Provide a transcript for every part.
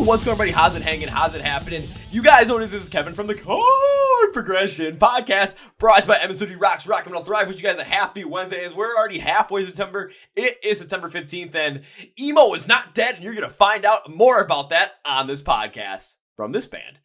what's going on, everybody? How's it hanging? How's it happening? You guys know this is Kevin from the Chord Progression podcast, brought to you by Evan Rocks, Rock and Thrive. Wish you guys a happy Wednesday, as we're already halfway through September. It is September 15th, and emo is not dead, and you're going to find out more about that on this podcast from this band.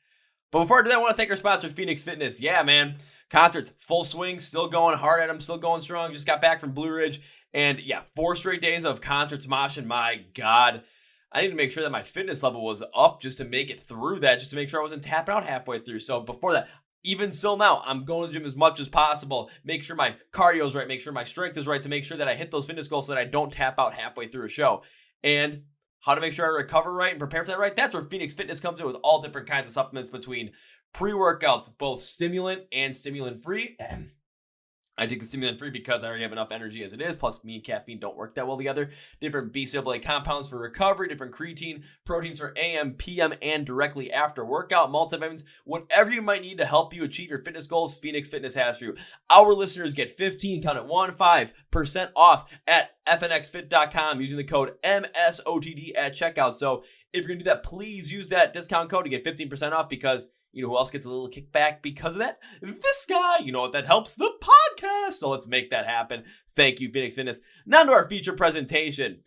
But before I do that, I want to thank our sponsor, Phoenix Fitness. Yeah, man, concerts, full swing, still going hard at them, still going strong. Just got back from Blue Ridge, and yeah, 4 straight days of concerts, moshing. My God. I need to make sure that my fitness level was up just to make it through that, just to make sure I wasn't tapping out halfway through. So before that, even still now, I'm going to the gym as much as possible. Make sure my cardio is right, make sure my strength is right, to make sure that I hit those fitness goals so that I don't tap out halfway through a show. And how to make sure I recover right and prepare for that right, that's where Phoenix Fitness comes in with all different kinds of supplements between pre-workouts, both stimulant and stimulant-free. I take the stimulant-free because I already have enough energy as it is, plus me and caffeine don't work that well together. Different BCAA compounds for recovery, different creatine, proteins for AM, PM, and directly after workout, multivitamins, whatever you might need to help you achieve your fitness goals, Phoenix Fitness has for you. Our listeners get 15% off at fnxfit.com using the code MSOTD at checkout. So if you're going to do that, please use that discount code to get 15% off, because you know who else gets a little kickback because of that? This guy. You know what? That helps the podcast. So let's make that happen. Thank you, Phoenix Fitness. Now to our feature presentation.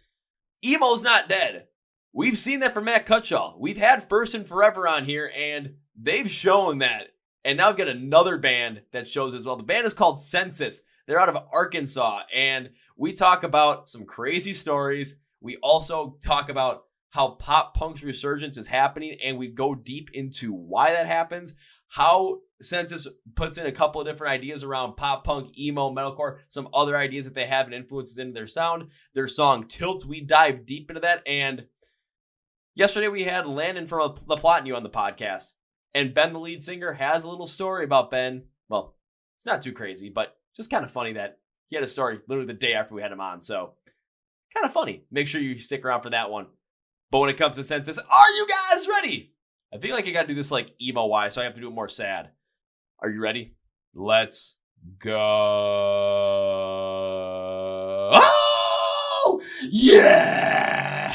Emo's not dead. We've seen that from Matt Cutshall. We've had First and Forever on here, and they've shown that. And now I've got another band that shows as well. The band is called Census. They're out of Arkansas, and we talk about some crazy stories. We also talk about how pop punk's resurgence is happening, and we go deep into why that happens, how Census puts in a couple of different ideas around pop punk, emo, metalcore, some other ideas that they have and influences into their sound. Their song Tilts, we dive deep into that. And yesterday we had Landon from La Plotinu on the podcast, and Ben, the lead singer, has a little story about Ben. Well, it's not too crazy, but just kind of funny that he had a story literally the day after we had him on. So kind of funny. Make sure you stick around for that one. But when it comes to Census, are you guys ready? I feel like I gotta do this like emo-wise, so I have to do it more sad. Are you ready? Let's go. Oh! Yeah!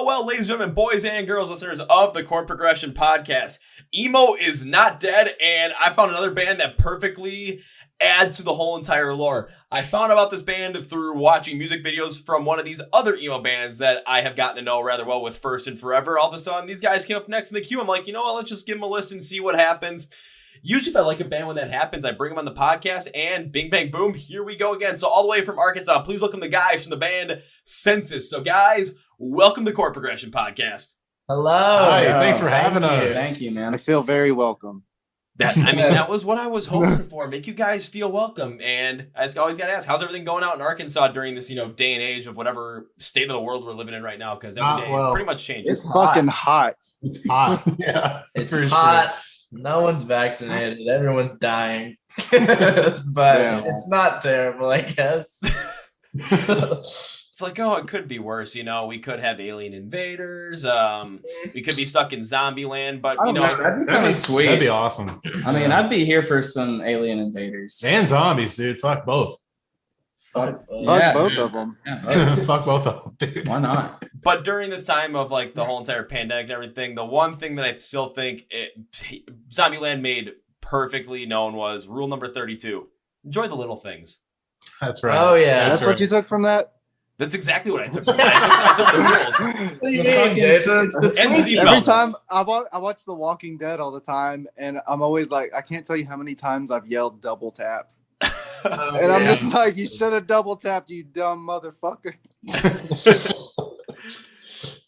Well, ladies and gentlemen, boys and girls, listeners of the Chord Progression podcast, emo is not dead, and I found another band that perfectly adds to the whole entire lore. I found about this band through watching music videos from one of these other emo bands that I have gotten to know rather well with First and Forever. All of a sudden, these guys came up next in the queue. I'm like, you know what, let's just give them a listen and see what happens. Usually if I like a band when that happens, I bring them on the podcast, and bing, bang, boom, here we go again. So all the way from Arkansas, please welcome the guys from the band Census. So guys, welcome to the Chord Progression podcast. Hello. Hi, thanks for having us. Thank you, man. I feel very welcome. That was what I was hoping for. Make you guys feel welcome. And I just always got to ask, how's everything going out in Arkansas during this, day and age of whatever state of the world we're living in right now? Because every day pretty much changes. It's fucking hot. It's hot. Yeah, it's hot. Sure. No one's vaccinated. Everyone's dying. But it's not terrible, I guess. It's like, oh, it could be worse. We could have alien invaders. We could be stuck in Zombieland. But, that'd be sweet. That'd be awesome. I mean, I'd be here for some alien invaders. And zombies, dude. Fuck both. Fuck both of them. Yeah, fuck both of them, dude. Why not? But during this time of like the whole entire pandemic and everything, the one thing that I still think Zombieland made perfectly known was rule number 32. Enjoy the little things. That's right. Oh, yeah. That's what you took from that? That's exactly what I took. I took the rules. What do you mean, Jason? Every time I watch The Walking Dead all the time, and I'm always like, I can't tell you how many times I've yelled double tap. And I'm just like, you should have double tapped, you dumb motherfucker.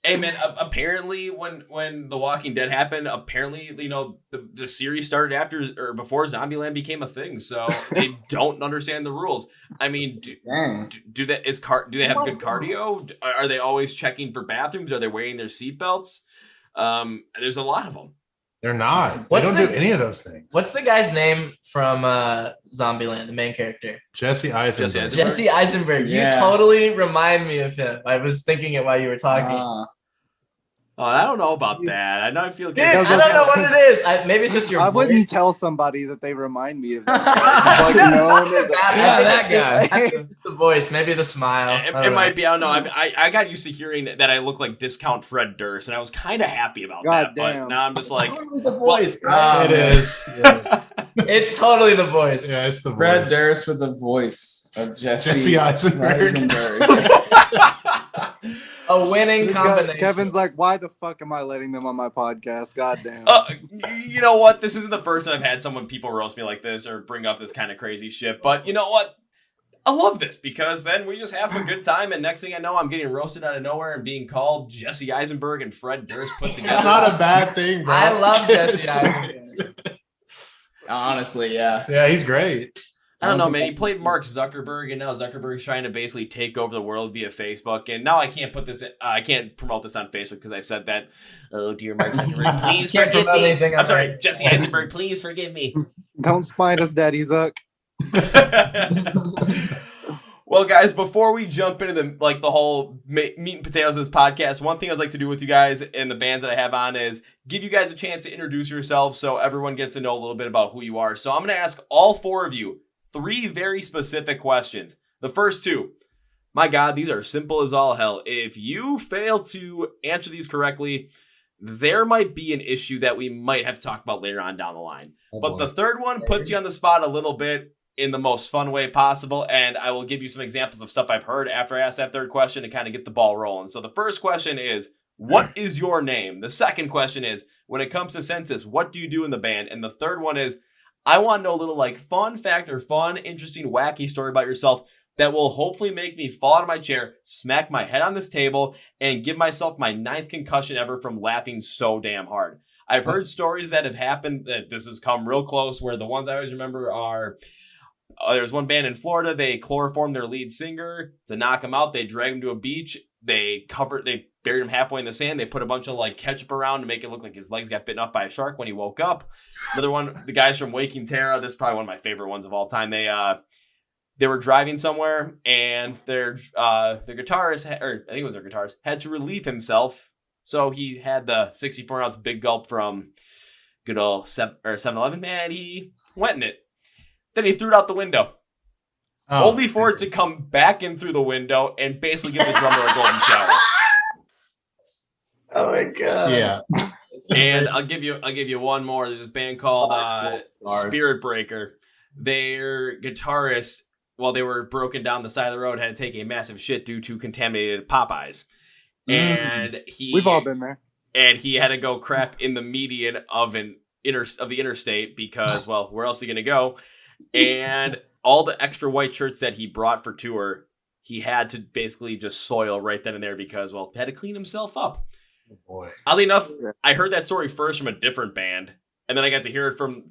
Hey man, apparently when The Walking Dead happened, apparently the series started after or before Zombieland became a thing, so they don't understand the rules. I mean, do they have good cardio? Are they always checking for bathrooms? Are they wearing their seatbelts? There's a lot of them. They're not. They don't do any of those things. What's the guy's name from Zombieland, the main character? Jesse Eisenberg. Jesse Eisenberg. You totally remind me of him. I was thinking it while you were talking. Oh, I don't know about that. I know I feel. Dude, I don't know what it is. Maybe it's just your I voice. wouldn't tell somebody that they remind me of that. It's like known as I think it's just the voice, maybe the smile. It might be. I don't know. I got used to hearing that I look like discount Fred Durst, and I was kind of happy about that. Damn. But now I'm just like, totally the voice. It is. Yeah. It's totally the voice. Yeah, it's the Fred voice. Durst with the voice of Jesse Eisenberg. A winning combination. Kevin's like, why the fuck am I letting them on my podcast? God damn. You know what? This isn't the first time I've had people roast me like this or bring up this kind of crazy shit. But you know what? I love this because then we just have a good time, and next thing I know, I'm getting roasted out of nowhere and being called Jesse Eisenberg and Fred Durst put together. It's not a bad thing, bro. I love Jesse Eisenberg. Honestly, yeah. Yeah, he's great. I don't know, man. He played Mark Zuckerberg, and now Zuckerberg's trying to basically take over the world via Facebook. And now I can't put this. I can't promote this on Facebook because I said that. Oh dear, Mark Zuckerberg, please forgive me. I'm sorry, Jesse Eisenberg, please forgive me. Don't spite us, Daddy Zuck. Well, guys, before we jump into the whole meat and potatoes of this podcast, one thing I'd like to do with you guys and the bands that I have on is give you guys a chance to introduce yourselves so everyone gets to know a little bit about who you are. So I'm going to ask all four of you 3 very specific questions. The first 2, my God, these are simple as all hell. If you fail to answer these correctly, there might be an issue that we might have to talk about later on down the line. But the third one puts you on the spot a little bit in the most fun way possible, and I will give you some examples of stuff I've heard after I ask that third question to kind of get the ball rolling. So the first question is, what is your name? The second question is, when it comes to Census, what do you do in the band? And the third one is, I want to know a little fun fact or fun, interesting, wacky story about yourself that will hopefully make me fall out of my chair, smack my head on this table, and give myself my 9th concussion ever from laughing so damn hard. I've heard stories that have happened that this has come real close, where the ones I always remember are, there's one band in Florida, they chloroformed their lead singer to knock him out. They dragged him to a beach. They buried him halfway in the sand. They put a bunch of ketchup around to make it look like his legs got bitten off by a shark when he woke up. Another one, the guys from Waking Terra, this is probably one of my favorite ones of all time. They were driving somewhere, and their guitarist, or I think it was their guitarist, had to relieve himself. So he had the 64-ounce big gulp from good old 7-Eleven, and he went in it. Then he threw it out the window. Only for it to come back in through the window and basically give the drummer a golden shower. Oh my god. Yeah. And I'll give you one more. There's this band called Spirit Breaker. Their guitarist, while they were broken down the side of the road, had to take a massive shit due to contaminated Popeyes. And we've all been there. And he had to go crap in the median of the interstate because, well, where else are you gonna go? And all the extra white shirts that he brought for tour, he had to basically just soil right then and there because, well, he had to clean himself up. Oh boy. Oddly enough, I heard that story first from a different band, and then I got to hear it from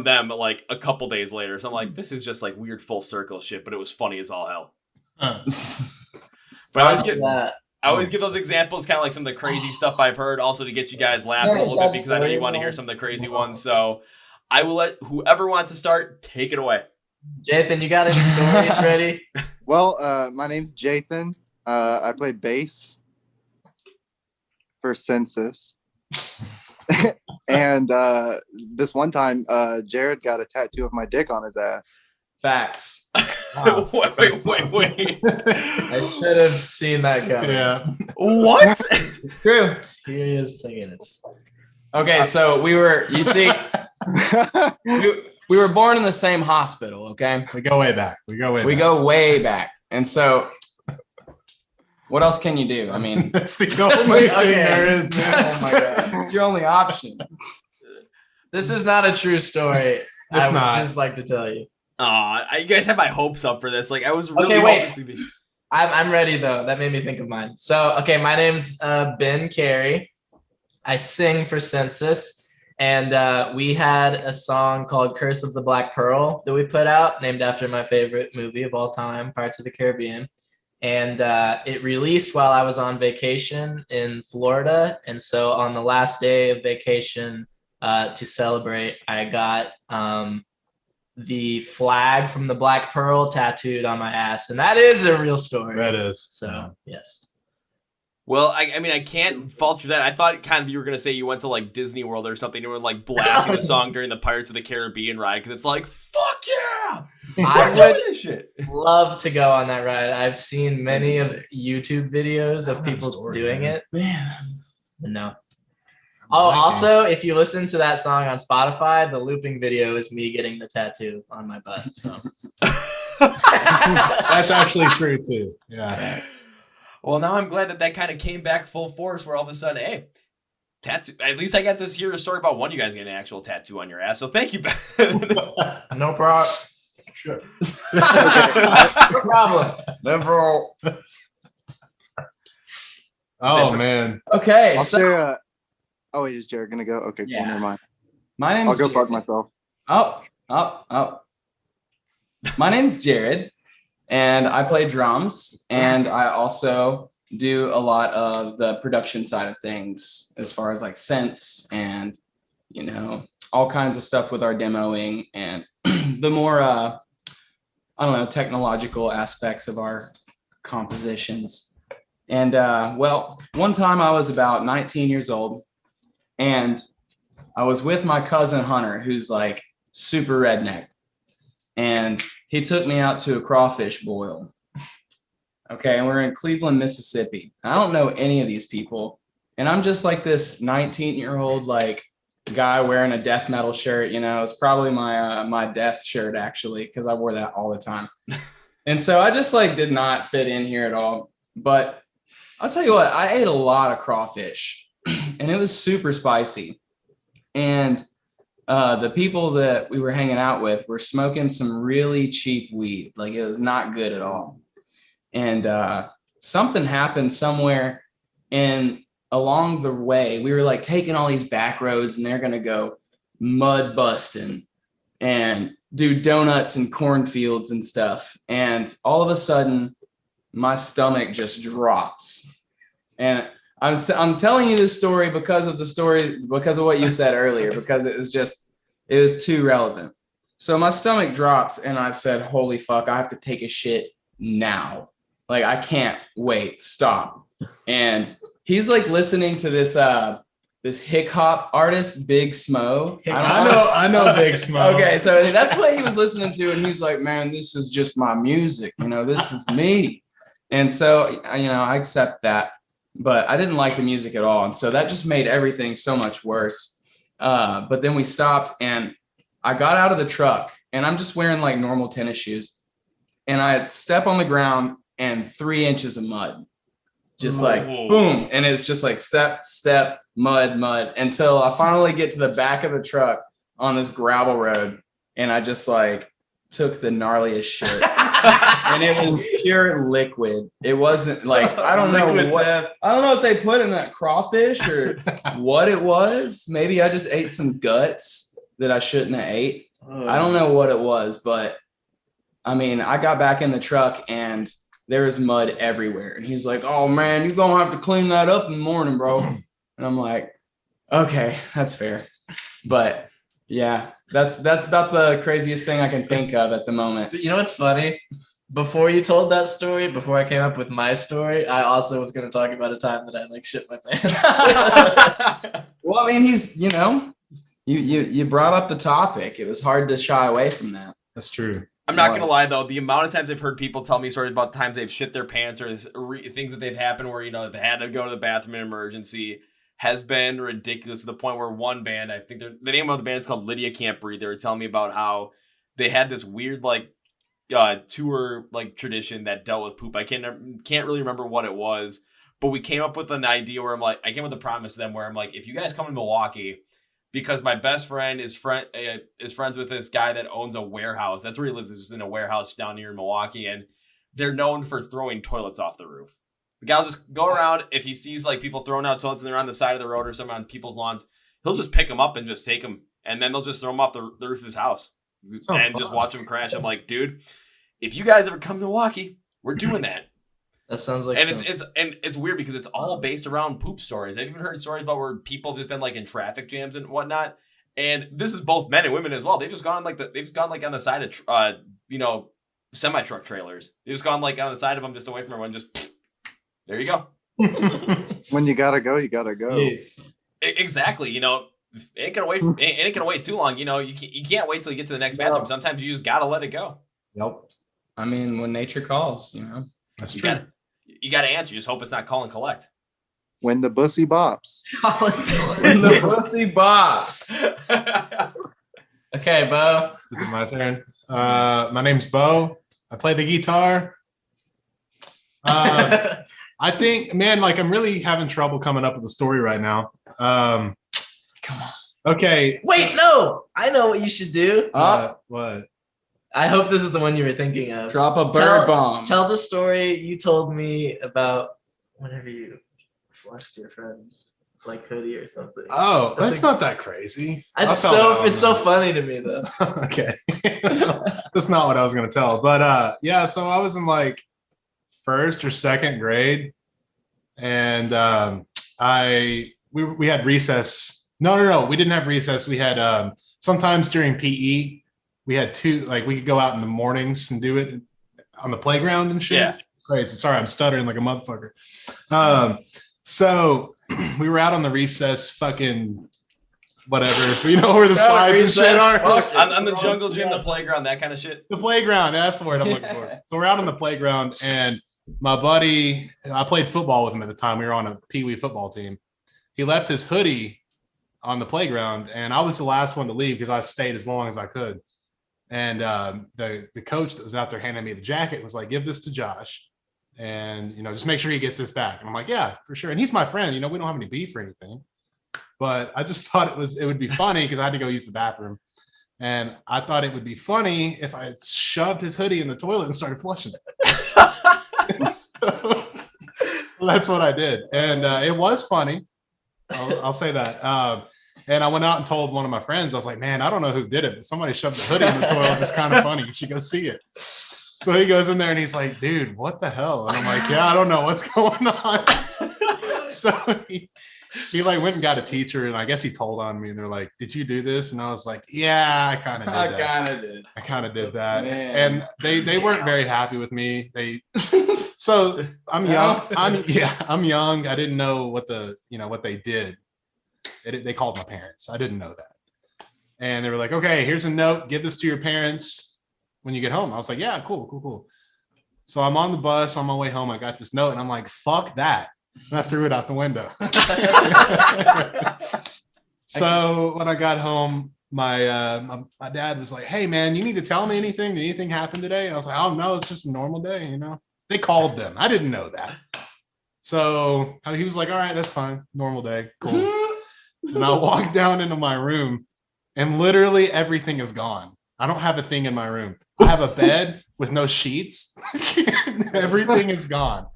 them a couple days later. So I'm like, this is just weird full circle shit, but it was funny as all hell. But I always give those examples, kind of some of the crazy stuff I've heard, also to get you guys laughing a little bit because I know you want to hear some of the crazy ones. So I will let whoever wants to start take it away. Jathan, you got any stories ready? Well, my name's Jathan. I play bass for Census. And this one time, Jared got a tattoo of my dick on his ass. Facts. Wow. Wait. I should have seen that coming. Yeah. What? True. Here he is thinking it's. Okay, so we were born in the same hospital, okay? We go way back. We go way back. And so what else can you do? I mean, that's the only thing there is, man. Oh my god. It's your only option. This is not a true story. I would just like to tell you. You guys had my hopes up for this. I was really hoping to. I'm ready though. That made me think of mine. So, okay, my name's Ben Carey. I sing for Census, and we had a song called "Curse of the Black Pearl" that we put out, named after my favorite movie of all time, Pirates of the Caribbean. And it released while I was on vacation in Florida, and so on the last day of vacation to celebrate, I got the flag from the Black Pearl tattooed on my ass, and that is a real story. That is. So yes. Well, I mean, I can't fault you that. I thought kind of you were going to say you went to like Disney World or something. You were like blasting the song during the Pirates of the Caribbean ride because it's like, fuck yeah! We're doing this shit. Love to go on that ride. I've seen many of YouTube videos of people doing it. Man. No. Oh, also, if you listen to that song on Spotify, the looping video is me getting the tattoo on my butt. So That's actually true too. Yeah. Well, now I'm glad that kind of came back full force where all of a sudden, hey, tattoo. At least I got to hear a story about one of you guys getting an actual tattoo on your ass. So thank you, Ben. no problem. Sure. No problem. Never. Oh man. Okay, I'll so share. Oh wait, is Jared gonna go? Okay, cool. Yeah. Never mind. My name's I'll go Jared. fuck myself. Up. My name's Jared, and I play drums, and I also do a lot of the production side of things as far as like synths and, you know, all kinds of stuff with our demoing and the more, I don't know, technological aspects of our compositions. And well, one time I was about 19 years old, and I was with my cousin Hunter, who's like super redneck. And he took me out to a crawfish boil. Okay, and we're in Cleveland, Mississippi. I don't know any of these people. And I'm just like this 19-year-old like guy wearing a death metal shirt, you know. It's probably my death shirt actually, because I wore that all the time. And so I just like did not fit in here at all. But I'll tell you what, I ate a lot of crawfish and it was super spicy. And the people that we were hanging out with were smoking some really cheap weed. Like it was not good at all. And something happened somewhere, and along the way, we were like taking all these back roads, and they're going to go mud busting and do donuts and cornfields and stuff. And all of a sudden, my stomach just drops. And I'm telling you this story because of what you said earlier, because it was too relevant. So my stomach drops, and I said, holy fuck, I have to take a shit now. Like, I can't wait, stop. And he's like listening to this hip hop artist, Big Smo. I know Big Smo. Okay, so that's what he was listening to, and he's like, man, this is just my music, you know, this is me. And so, you know, I accept that, but I didn't like the music at all. And so that just made everything so much worse. But then we stopped, and I got out of the truck, and I'm just wearing like normal tennis shoes, and I step on the ground, and 3 inches of mud, just like boom. And it's just like step, mud, until I finally get to the back of the truck on this gravel road. And I just like took the gnarliest shit. And it was pure liquid. It wasn't like, I don't know if they put in that crawfish or what it was. Maybe I just ate some guts that I shouldn't have ate. I don't know what it was, but I mean, I got back in the truck and there was mud everywhere. And he's like, oh man, you're going to have to clean that up in the morning, bro. And I'm like, okay, that's fair. But yeah, that's about the craziest thing I can think of at the moment. You know what's funny? Before you told that story, before I came up with my story, I also was going to talk about a time that I like shit my pants. Well, I mean, he's, you know, you brought up the topic. It was hard to shy away from that. That's true. I'm not going to lie, though. The amount of times I've heard people tell me stories about times they've shit their pants or things that they've happened where, you know, they had to go to the bathroom in emergency has been ridiculous to the point where one band, I think the name of the band is called Lydia Can't Breathe. They were telling me about how they had this weird, like, tour, like, tradition that dealt with poop. I can't really remember what it was, but we came up with an idea where I'm like, I came with a promise to them where I'm like, if you guys come to Milwaukee, because my best friend is friends with this guy that owns a warehouse. That's where he lives, is just in a warehouse down here in Milwaukee. And they're known for throwing toilets off the roof. The guy will just go around. If he sees like people throwing out toilets and they're on the side of the road or somewhere on people's lawns, he'll just pick them up and just take them. And then they'll just throw them off the roof of his house and just watch them crash. I'm like, dude, if you guys ever come to Milwaukee, we're doing that. That sounds like, and it's weird because it's all based around poop stories. I've even heard stories about where people have just been like in traffic jams and whatnot. And this is both men and women as well. They've just gone like on the side of semi truck trailers. They've just gone like on the side of them, just away from everyone. Just there you go. When you gotta go, you gotta go. Jeez. Exactly. You know, it ain't gonna wait too long. You know, you can't wait till you get to the next bathroom. Sometimes you just gotta let it go. Yep. I mean, when nature calls, That's You true. gotta answer. You just hope it's not call and collect. When the bussy bops. When the pussy bops. Okay, Bo. Is it my turn? My name's Bo. I play the guitar. I think, man, like I'm really having trouble coming up with a story right now. Come on. Okay. Wait, no. I know what you should do. What? I hope this is the one you were thinking of. Drop a bird bomb. Tell the story you told me about whenever you flushed your friend's like hoodie or something. Oh, That's that's like- not that crazy. It's I'll tell that one it's so then. funny to me though. Okay. That's not what I was gonna tell. But yeah, so I was in like first or second grade, and we had recess. No, we didn't have recess. We had sometimes during PE, we had we could go out in the mornings and do it on the playground and shit. Yeah. Crazy. Sorry, I'm stuttering like a motherfucker. So we were out on the recess fucking whatever, you know where the slides and shit are. On the jungle gym, the playground, that kind of shit. The playground, that's the word I'm looking for. So we're out on the playground, and my buddy, I played football with him at the time. We were on a pee-wee football team. He left his hoodie on the playground, and I was the last one to leave because I stayed as long as I could. And the coach that was out there handing me the jacket was like, "Give this to Josh, and just make sure he gets this back." And I'm like, "Yeah, for sure." And he's my friend. We don't have any beef or anything. But I just thought it would be funny because I had to go use the bathroom. And I thought it would be funny if I shoved his hoodie in the toilet and started flushing it. So, that's what I did. And it was funny. I'll say that. And I went out and told one of my friends, I was like, "Man, I don't know who did it, but somebody shoved the hoodie in the toilet. It's kind of funny. You should go see it." So he goes in there and he's like, "Dude, what the hell?" And I'm like, "Yeah, I don't know what's going on." So he like went and got a teacher, and I guess he told on me, and they're like, "Did you do this?" And I was like, "Yeah, I kind of did that. I kind of did that." Man. And they weren't very happy with me. So I'm young. I'm young. I didn't know what they did. They called my parents. I didn't know that. And they were like, "Okay, here's a note. Give this to your parents when you get home." I was like, "Yeah, cool. So I'm on the bus on my way home. I got this note, and I'm like, "Fuck that." And I threw it out the window. So when I got home, my dad was like, "Hey man, you need to tell me anything. Did anything happen today?" And I was like, "Oh no, it's just a normal day, They called them. I didn't know that. So he was like, "All right, that's fine. Normal day. Cool." And I walked down into my room, and literally everything is gone. I don't have a thing in my room. I have a bed with no sheets. Everything is gone.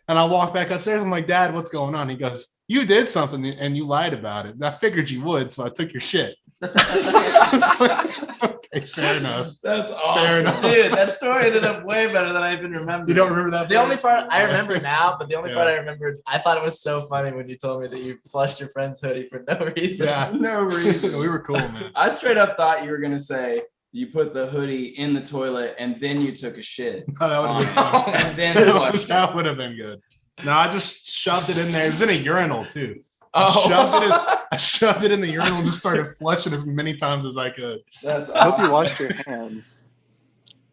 And I walk back upstairs. I'm like, "Dad, what's going on?" He goes, "You did something and you lied about it. And I figured you would, so I took your shit." I was like, "Okay, fair enough." That's Fair awesome. enough. Dude, that story ended up way better than I even remember. You don't remember that? The only part I remember now, but the only Yeah. part I remembered, I thought it was so funny when you told me that you flushed your friend's hoodie for no reason. Yeah. No reason. We were cool, man. I straight up thought you were gonna say you put the hoodie in the toilet and then you took a shit. Oh, that would on have been fun. it, and then flushed it. That would have been good. No, I just shoved it in there. It was in a urinal too. Oh, I shoved it in the urinal and just started flushing as many times as I could. that's I hope you awesome. washed your hands.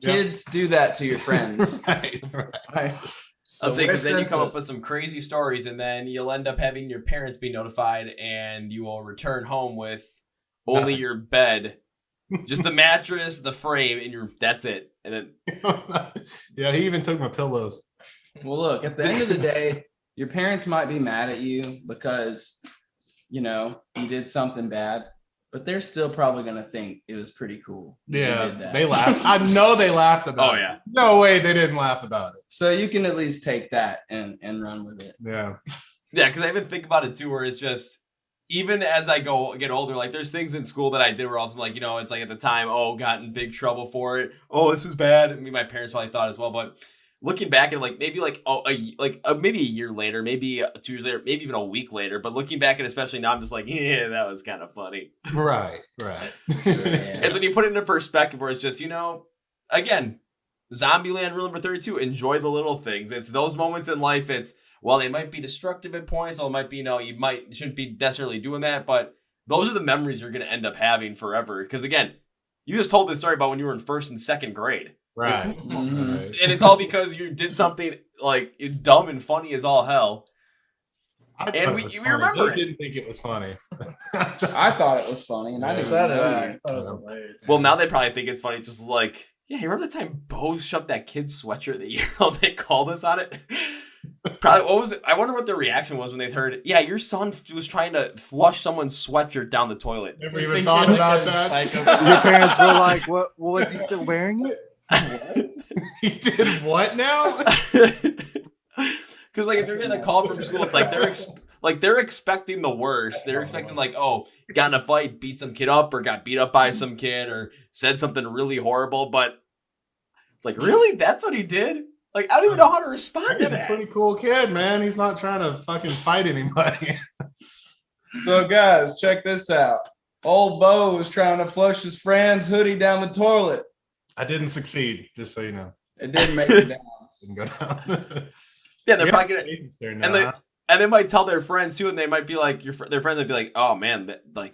Kids do that to your friends. Right. Right. I'll say, because then you come up Census. with some crazy stories, and then you'll end up having your parents be notified, and you will return home with only your bed, just the mattress, the frame, and that's it. And then Yeah, he even took my pillows. Well, look, at the end of the day, your parents might be mad at you because, you did something bad, but they're still probably going to think it was pretty cool. that you Yeah, did that. they laughed. I know they laughed about Oh, it. yeah. No way they didn't laugh about it. So you can at least take that and run with it. Yeah. yeah, because I even think about it too, where it's just, even as I get older, like there's things in school that I did where I was like, it's like at the time, got in big trouble for it. Oh, this is bad. I mean, my parents probably thought as well, but looking back at maybe maybe a year later, maybe 2 years later, maybe even a week later, but looking back at especially now, I'm just like, yeah, that was kind of funny. Right. Yeah. It's when you put it into perspective where it's just, again, Zombieland rule number 32, enjoy the little things. It's those moments in life. It's, well, they might be destructive at points. Or it might be, shouldn't be necessarily doing that. But those are the memories you're going to end up having forever. Because again, you just told this story about when you were in 1st and 2nd grade. Right. And it's all because you did something like dumb and funny as all hell. And we remember I didn't think it was funny. I thought it was funny, and I didn't So know did I. you. I thought it was hilarious. Well, now they probably think it's funny. Just like, yeah, you remember the time Bo shoved that kid's sweatshirt that year they called us on it? Probably. What was it? I wonder what their reaction was when they heard, yeah, your son was trying to flush someone's sweatshirt down the toilet. Never even thought about that. Your parents were like, "What? Was he still wearing it?" What? He did what now? Because like if they're getting a call from school, it's like they're expecting the worst. They're expecting like, oh, got in a fight, beat some kid up, or got beat up by some kid, or said something really horrible. But it's like, really, that's what he did? Like, I don't even know how to respond to He's a that. pretty cool kid, man. He's not trying to fucking fight anybody. So, guys, check this out. Old Bo was trying to flush his friend's hoodie down the toilet. I didn't succeed, just so you know. It didn't make it down. Didn't go down. Yeah, they're probably gonna, and they might tell their friends too, and they might be like, their friends might be like, oh man, God,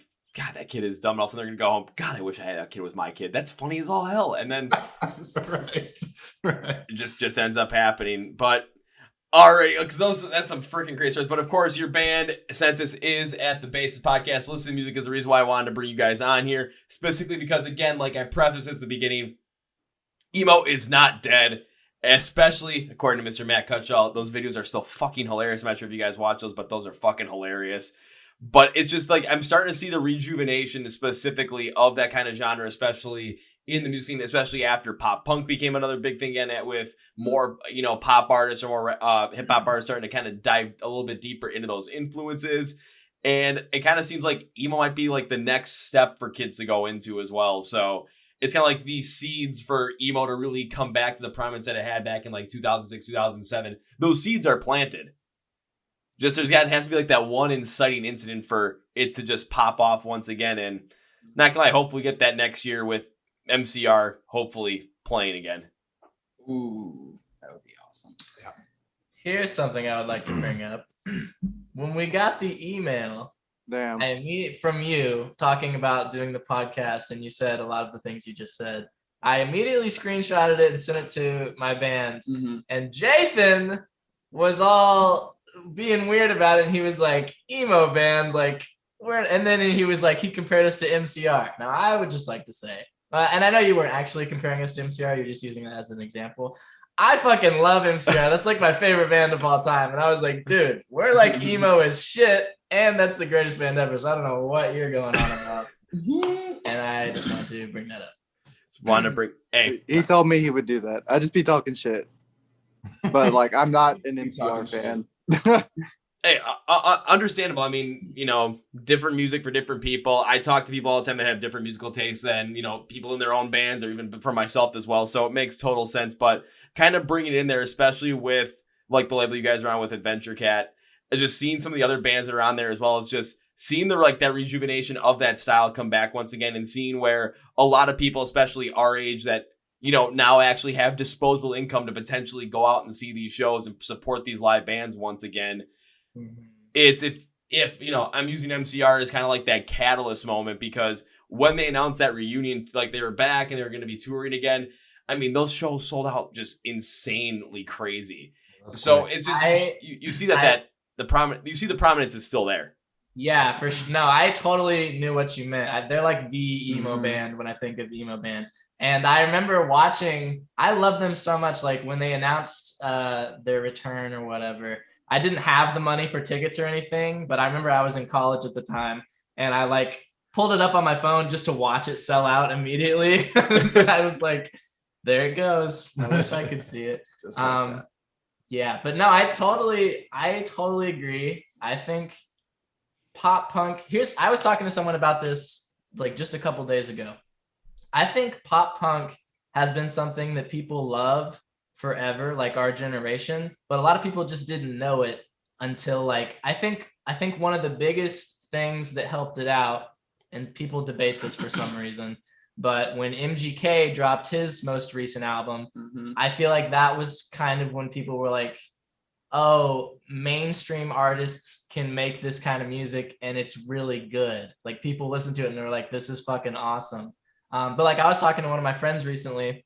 that kid is dumb. And all of a sudden they're gonna go home. God, I wish I had that kid with my kid. That's funny as all hell. And then right. it just ends up happening. But all right, because that's some freaking great stories. But of course, your band Census is at the Basis Podcast. Listen to music is the reason why I wanted to bring you guys on here, specifically because again, like I prefaced at the beginning, emo is not dead. Especially according to Mr. Matt Cutshall, those videos are still fucking hilarious. I'm not sure if you guys watch those, but those are fucking hilarious. But it's just like I'm starting to see the rejuvenation specifically of that kind of genre, especially in the music scene, especially after pop punk became another big thing again, with more pop artists or more hip hop artists starting to kind of dive a little bit deeper into those influences. And it kind of seems like emo might be like the next step for kids to go into as well. So it's kind of like these seeds for emo to really come back to the prominence that it had back in like 2006, 2007. Those seeds are planted. Just it has to be like that one inciting incident for it to just pop off once again. And not gonna lie, hopefully we get that next year with MCR hopefully playing again. Ooh, that would be awesome. Yeah. Here's something I would like to bring up. When we got the email Damn. from you talking about doing the podcast, and you said a lot of the things you just said, I immediately screenshotted it and sent it to my band. Mm-hmm. And Jathan was all being weird about it, and he was like, emo band, like, and then he was like, he compared us to MCR. Now, I would just like to say, and I know you weren't actually comparing us to MCR, you're just using that as an example. I fucking love MCR. That's like my favorite band of all time. And I was like, dude, we're like emo as shit, and that's the greatest band ever. So I don't know what you're going on about. And I just wanted to bring that up. Hey, He told me he would do that. I just be talking shit. But like, I'm not an MCR fan. Hey, understandable. I mean, different music for different people. I talk to people all the time that have different musical tastes than, people in their own bands or even for myself as well. So it makes total sense. But kind of bringing it in there, especially with like the label you guys are on with Adventure Cat, just seeing some of the other bands that are on there as well. It's just seeing that rejuvenation of that style come back once again, and seeing where a lot of people, especially our age, that now actually have disposable income to potentially go out and see these shows and support these live bands once again. Mm-hmm. It's if I'm using MCR as kind of like that catalyst moment, because when they announced that reunion, like they were back and they were going to be touring again, I mean, those shows sold out just insanely crazy. So it's just you see the prominence is still there. Yeah, for sure. No, I totally knew what you meant. They're like the emo band when I think of emo bands. And I remember watching, I love them so much. Like when they announced their return or whatever, I didn't have the money for tickets or anything, but I remember I was in college at the time, and I like pulled it up on my phone just to watch it sell out immediately. I was like, there it goes. I wish I could see it. Just like that. Yeah, but no, I totally agree. I think pop punk, I was talking to someone about this like just a couple days ago. I think pop punk has been something that people love forever, like our generation, but a lot of people just didn't know it until like I think one of the biggest things that helped it out, and people debate this for some reason, But when MGK dropped his most recent album, I feel like that was kind of when people were like, oh, mainstream artists can make this kind of music and it's really good. Like people listen to it and they're like, this is fucking awesome. But like I was talking to one of my friends recently,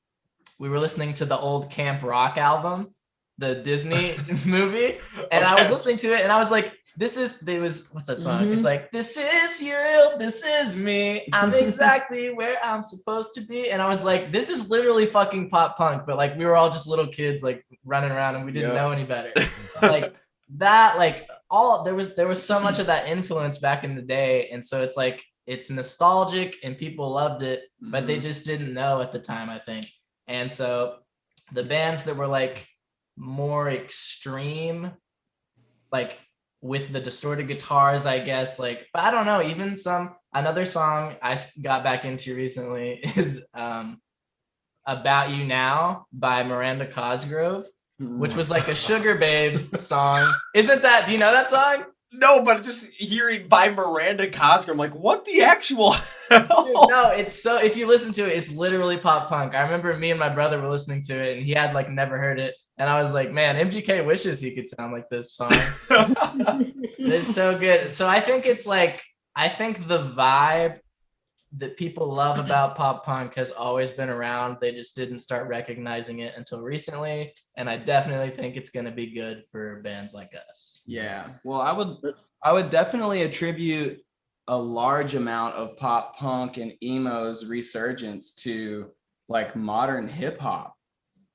we were listening to the old Camp Rock album, the Disney movie. And I was listening to it and I was like, what's that song? It's like, this is you, this is me. I'm exactly where I'm supposed to be. And I was like, this is literally fucking pop punk. But like, we were all just little kids, like running around and we didn't know any better. Like that, like there was so much of that influence back in the day. And so it's like, it's nostalgic and people loved it, but they just didn't know at the time, I think. And so the bands that were like more extreme, like with the distorted guitars, I guess, like, but I don't know, even another song I got back into recently is About You Now by Miranda Cosgrove, which was like a Sugar Babes song. Isn't that, do you know that song? No, but just hearing by Miranda Cosgrove, I'm like, what the actual hell? Dude, no, it's so, if you listen to it, it's literally pop punk. I remember me and my brother were listening to it and he had like never heard it. And I was like, man, MGK wishes he could sound like this song. It's so good. So I think it's like, I think the vibe that people love about pop punk has always been around. They just didn't start recognizing it until recently. And I definitely think it's going to be good for bands like us. Yeah. Well, I would definitely attribute a large amount of pop punk and emo's resurgence to like modern hip hop.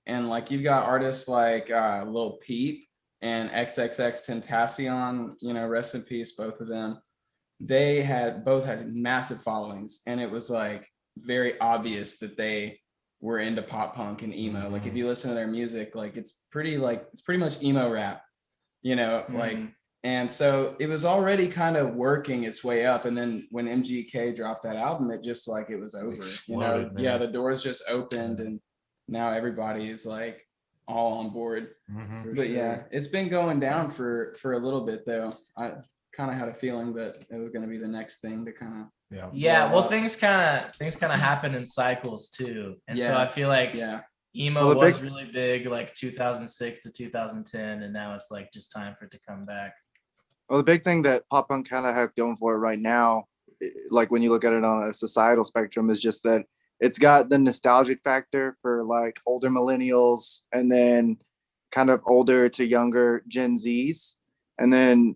And like you've got artists like Lil Peep and XXX Tentacion, you know, rest in peace, both of them. They both had massive followings, and it was like very obvious that they were into pop punk and emo. Like if you listen to their music, like it's pretty much emo rap, you know, like, and so it was already kind of working its way up. And then when MGK dropped that album, it just like it was over, exploded, you know, yeah, the doors just opened and now everybody is like all on board. But yeah, it's been going down for a little bit though. I kind of had a feeling that it was going to be the next thing to kind of well, things kind of happen in cycles too. And so I feel like emo was really big like 2006 to 2010, and now it's like just time for it to come back. Well, the big thing that pop punk kind of has going for it right now, like when you look at it on a societal spectrum, is just that it's got the nostalgic factor for like older millennials and then kind of older to younger Gen Zs. And then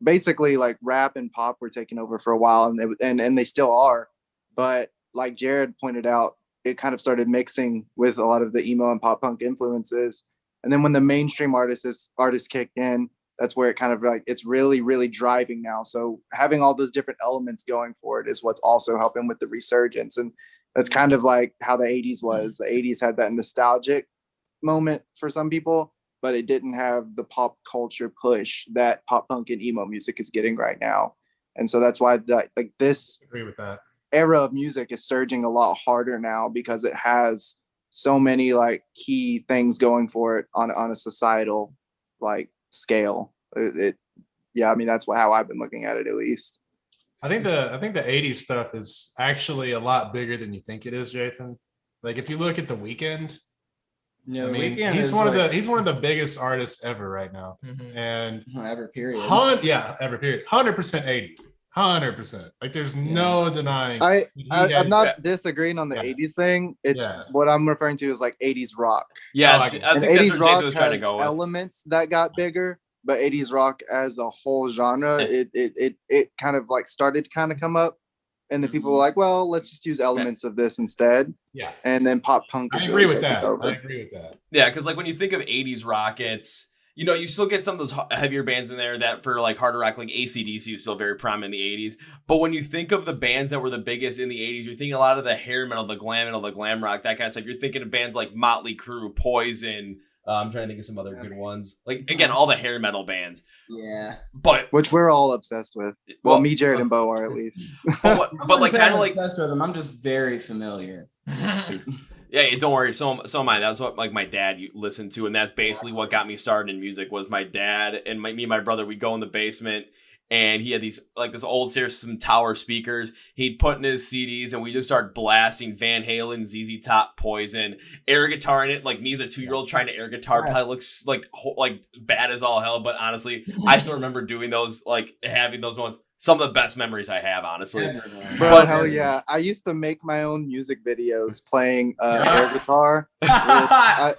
basically like rap and pop were taking over for a while, and they still are. But like Jared pointed out, it kind of started mixing with a lot of the emo and pop punk influences. And then when the mainstream artists kicked in, that's where it kind of like, it's really, really driving now. So having all those different elements going for it is what's also helping with the resurgence. And that's kind of like how the 80s was. The 80s had that nostalgic moment for some people, but it didn't have the pop culture push that pop punk and emo music is getting right now. And so that's why this agree with that era of music is surging a lot harder now, because it has so many like key things going for it on a societal like scale. I mean, that's how I've been looking at it, at least. I think the 80s stuff is actually a lot bigger than you think it is, Jathan. Like if you look at The Weeknd, yeah, I mean, he's one of the biggest artists ever right now, and ever period. Ever period. 100% 80s, 100%. Like there's no denying. I'm not disagreeing on the 80s thing. It's what I'm referring to is like 80s rock. Yeah, I think that's 80s what rock Jathan was trying to go with. Elements that got bigger, but 80s rock as a whole genre, it kind of like started to kind of come up. And then people were like, well, let's just use elements of this instead. Yeah. And then pop punk. I agree with that. Yeah, because like when you think of 80s rock, it's, you know, you still get some of those heavier bands in there that for like harder rock, like AC/DC was still very prominent in the 80s. But when you think of the bands that were the biggest in the 80s, you're thinking a lot of the hair metal, the glam metal, the glam rock, that kind of stuff. You're thinking of bands like Motley Crue, Poison. I'm trying to think of some other good ones. Like, again, all the hair metal bands. Yeah. But which we're all obsessed with. Well, me, Jared, and Bo are at least. But like kind of like obsessed with them. I'm just very familiar. Yeah, don't worry. So am I. That's what like my dad listened to, and that's basically what got me started in music. Was my dad and me and my brother. We'd go in the basement, and he had these like this old System Tower speakers. He'd put in his CDs, and we just started blasting Van Halen, ZZ Top, Poison, air guitar in it. Like me as a 2-year-old trying to air guitar probably looks like bad as all hell, but honestly, I still remember doing those, like having those moments. Some of the best memories I have, honestly. Bro, hell yeah. I used to make my own music videos playing air guitar. I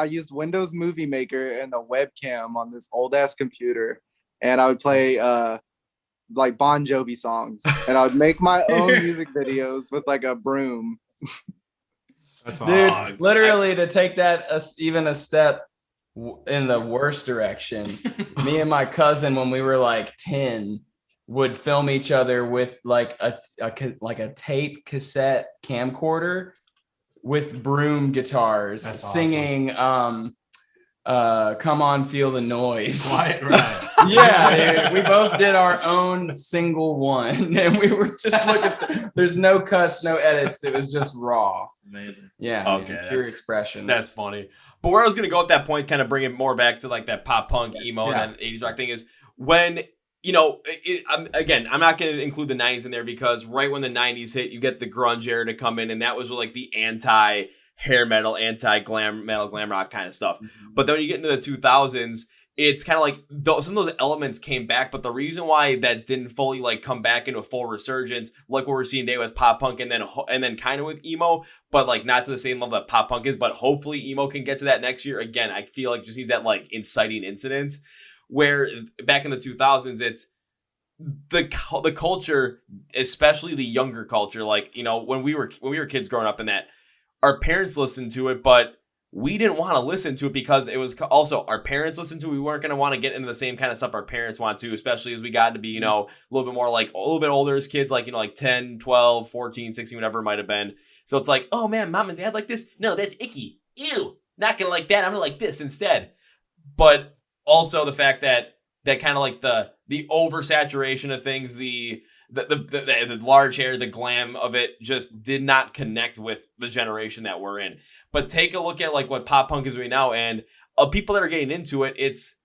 used Windows Movie Maker and a webcam on this old ass computer, and I would play like Bon Jovi songs, and I would make my own music videos with like a broom. That's Dude, awesome. literally to take that even a step in the worst direction, me and my cousin, when we were like 10, would film each other with like a tape cassette camcorder with broom guitars. That's singing Come On Feel the Noise. Right. Yeah, dude, we both did our own single one, and we were just looking. There's no cuts, no edits. It was just raw. Amazing. Yeah. Okay, Man, pure expression. That's funny. But where I was gonna go at that point, kind of bring it more back to like that pop punk emo and 80s rock thing, is when, you know, I'm not going to include the 90s in there, because right when the 90s hit, you get the grunge era to come in, and that was like the anti-hair metal, anti-glam metal, glam rock kind of stuff. But then when you get into the 2000s, it's kind of like some of those elements came back, but the reason why that didn't fully like come back into a full resurgence, like what we're seeing today with pop punk and then kind of with emo, but like not to the same level that pop punk is, but hopefully emo can get to that next year. Again, I feel like just needs that like inciting incident. Where back in the 2000s, it's the culture, especially the younger culture. Like, you know, when we were kids growing up in that, our parents listened to it, but we didn't want to listen to it because it was also our parents listened to it. We weren't going to want to get into the same kind of stuff our parents want to, especially as we got to be, you know, a little bit more like a little bit older as kids, like, you know, like 10, 12, 14, 16, whatever it might have been. So it's like, oh man, mom and dad like this? No, that's icky. Ew, not going to like that. I'm going to like this instead. But also the fact that kind of like the oversaturation of things, the large hair, the glam of it just did not connect with the generation that we're in. But take a look at like what pop punk is doing now, and people that are getting into it, it's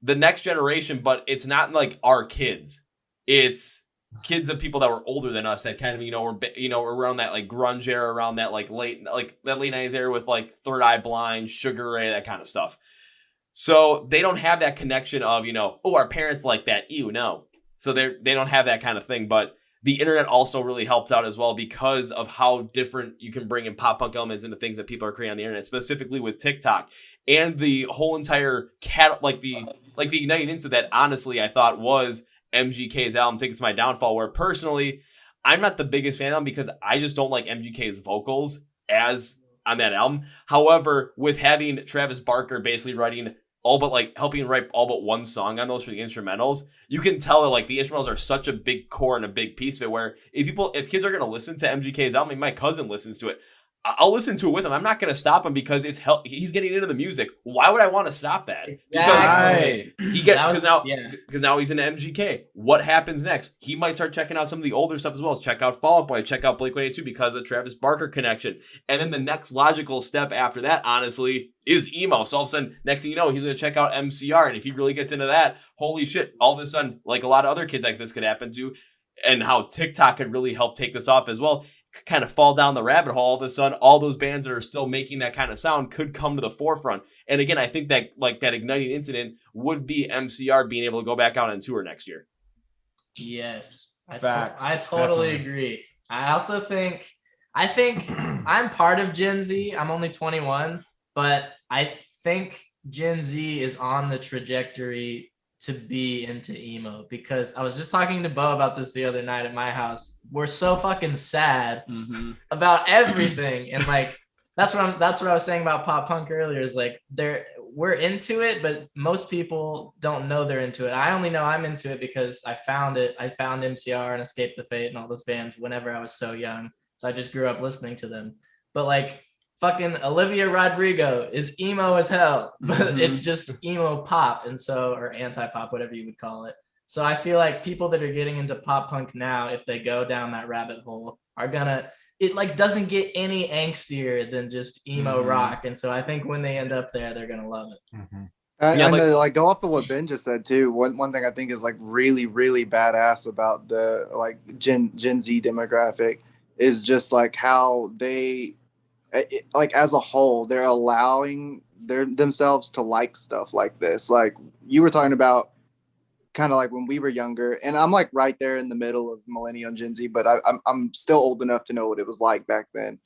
the next generation, but it's not like our kids. It's kids of people that were older than us that kind of, were around that like grunge era, around that like late 90s era with like Third Eye Blind, Sugar Ray, that kind of stuff. So they don't have that connection of, our parents like that. Ew, no. So they don't have that kind of thing. But the internet also really helps out as well because of how different you can bring in pop punk elements into things that people are creating on the internet, specifically with TikTok and the whole entire the igniting into that. Honestly, I thought was MGK's album "Tickets to My Downfall," where personally I'm not the biggest fan of him because I just don't like MGK's vocals as on that album. However, with having Travis Barker basically writing helping write all but one song on those for the instrumentals, you can tell that like the instrumentals are such a big core and a big piece of it, where if kids are going to listen to MGK's album, maybe my cousin listens to it, I'll listen to it with him. I'm not going to stop him because he's getting into the music. Why would I want to stop that? Because now he's into MGK. What happens next? He might start checking out some of the older stuff as well. Check out Fall Out Boy, check out Blink-182 because of the Travis Barker connection. And then the next logical step after that, honestly, is emo. So all of a sudden, next thing you know, he's going to check out MCR. And if he really gets into that, holy shit, all of a sudden, like a lot of other kids like this could happen to, and how TikTok could really help take this off as well, kind of fall down the rabbit hole. All of a sudden, all those bands that are still making that kind of sound could come to the forefront. And again, I think that like that igniting incident would be MCR being able to go back out on tour next year. Yes, I Definitely. totally agree. I think I'm part of Gen Z. I'm only 21, but I think Gen Z is on the trajectory to be into emo, because I was just talking to Bo about this the other night at my house. We're so fucking sad about everything, and like that's what I was saying about pop punk earlier. Is like we're into it, but most people don't know they're into it. I only know I'm into it because I found it. I found MCR and Escape the Fate and all those bands whenever I was so young. So I just grew up listening to them. But like fucking Olivia Rodrigo is emo as hell, but it's just emo pop, or anti-pop, whatever you would call it. So I feel like people that are getting into pop punk now, if they go down that rabbit hole, it like doesn't get any angstier than just emo rock. And so I think when they end up there, they're gonna love it. Yeah, like, to like go off of what Ben just said too. One thing I think is like really really badass about the like Gen Z demographic is just like how they like as a whole they're allowing themselves to like stuff like this. Like you were talking about kind of like when we were younger, and I'm like right there in the middle of millennial and Gen Z, but I'm still old enough to know what it was like back then.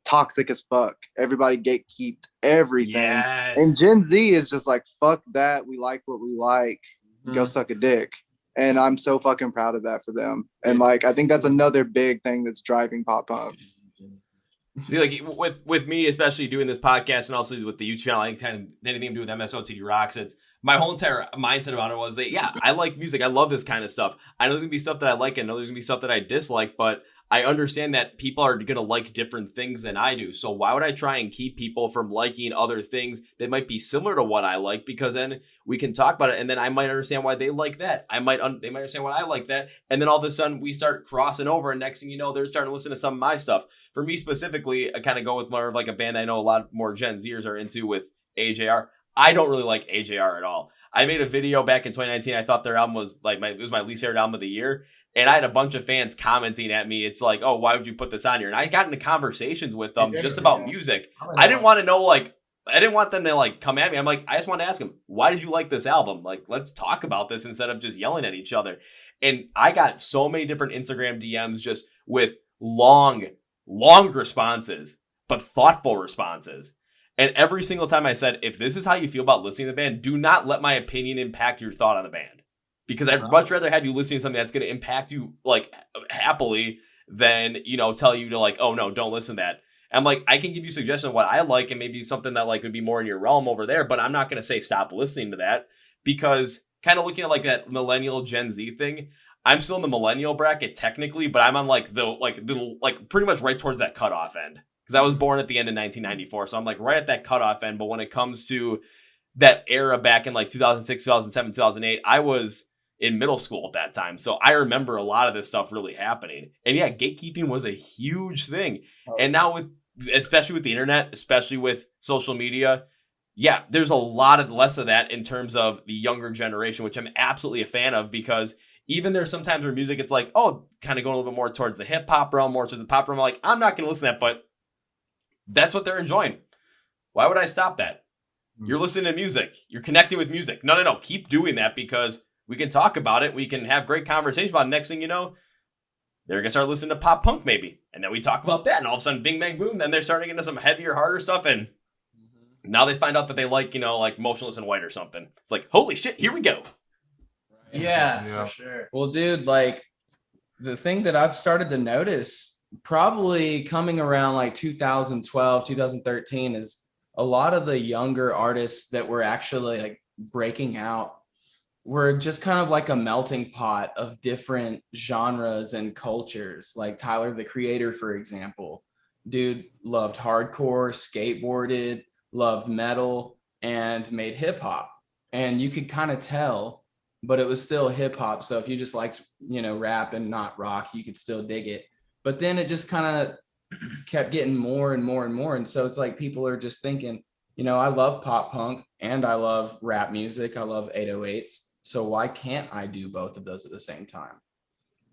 Toxic as fuck. Everybody gatekeeped everything. And yes. Gen Z is just like, fuck that. We like what we like. Go suck a dick. And I'm so fucking proud of that for them. And like, I think that's another big thing that's driving pop punk. See, like with me, especially doing this podcast and also with the YouTube channel, like kind of anything to do with MSOTD Rocks, it's my whole entire mindset about it was that, yeah, I like music. I love this kind of stuff. I know there's gonna be stuff that I like and I know there's gonna be stuff that I dislike, but I understand that people are going to like different things than I do. So why would I try and keep people from liking other things that might be similar to what I like? Because then we can talk about it and then I might understand why they like that. They might understand why I like that. And then all of a sudden we start crossing over and next thing you know, they're starting to listen to some of my stuff. For me specifically, I kind of go with more of like a band I know a lot more Gen Zers are into with AJR. I don't really like AJR at all. I made a video back in 2019. I thought their album was it was my least favorite album of the year. And I had a bunch of fans commenting at me. It's like, oh, why would you put this on here? And I got into conversations with them just about music. I didn't want to know, like, I didn't want them to, like, come at me. I'm like, I just want to ask them, why did you like this album? Like, let's talk about this instead of just yelling at each other. And I got so many different Instagram DMs just with long responses, but thoughtful responses. And every single time I said, if this is how you feel about listening to the band, do not let my opinion impact your thought on the band. Because I'd much rather have you listening to something that's going to impact you like happily than, tell you to like, oh no, don't listen to that. I'm like, I can give you suggestions of what I like and maybe something that like would be more in your realm over there, but I'm not going to say stop listening to that because kind of looking at like that millennial Gen Z thing, I'm still in the millennial bracket technically, but I'm on like the pretty much right towards that cutoff end because I was born at the end of 1994. So I'm like right at that cutoff end. But when it comes to that era back in like 2006, 2007, 2008, I was in middle school at that time. So I remember a lot of this stuff really happening. And yeah, gatekeeping was a huge thing. And now especially with the internet, especially with social media, yeah, there's a lot of less of that in terms of the younger generation, which I'm absolutely a fan of because even there's sometimes where music, it's like, oh, kind of going a little bit more towards the hip hop realm, more towards the pop realm. I'm like, I'm not going to listen to that, but that's what they're enjoying. Why would I stop that? You're listening to music. You're connecting with music. No. Keep doing that because we can talk about it. We can have great conversation about it. Next thing you know, they're going to start listening to pop punk maybe. And then we talk about that. And all of a sudden, bing, bang, boom. Then they're starting into some heavier, harder stuff. And now they find out that they like, like Motionless in White or something. It's like, holy shit, here we go. Yeah, for sure. Well, dude, like the thing that I've started to notice probably coming around like 2012, 2013 is a lot of the younger artists that were actually like breaking out were just kind of like a melting pot of different genres and cultures. Like Tyler, the Creator, for example, dude loved hardcore, skateboarded, loved metal, and made hip hop. And you could kind of tell, but it was still hip hop. So if you just liked, rap and not rock, you could still dig it. But then it just kind of kept getting more and more and more. And so it's like people are just thinking, I love pop punk and I love rap music. I love 808s. So why can't I do both of those at the same time?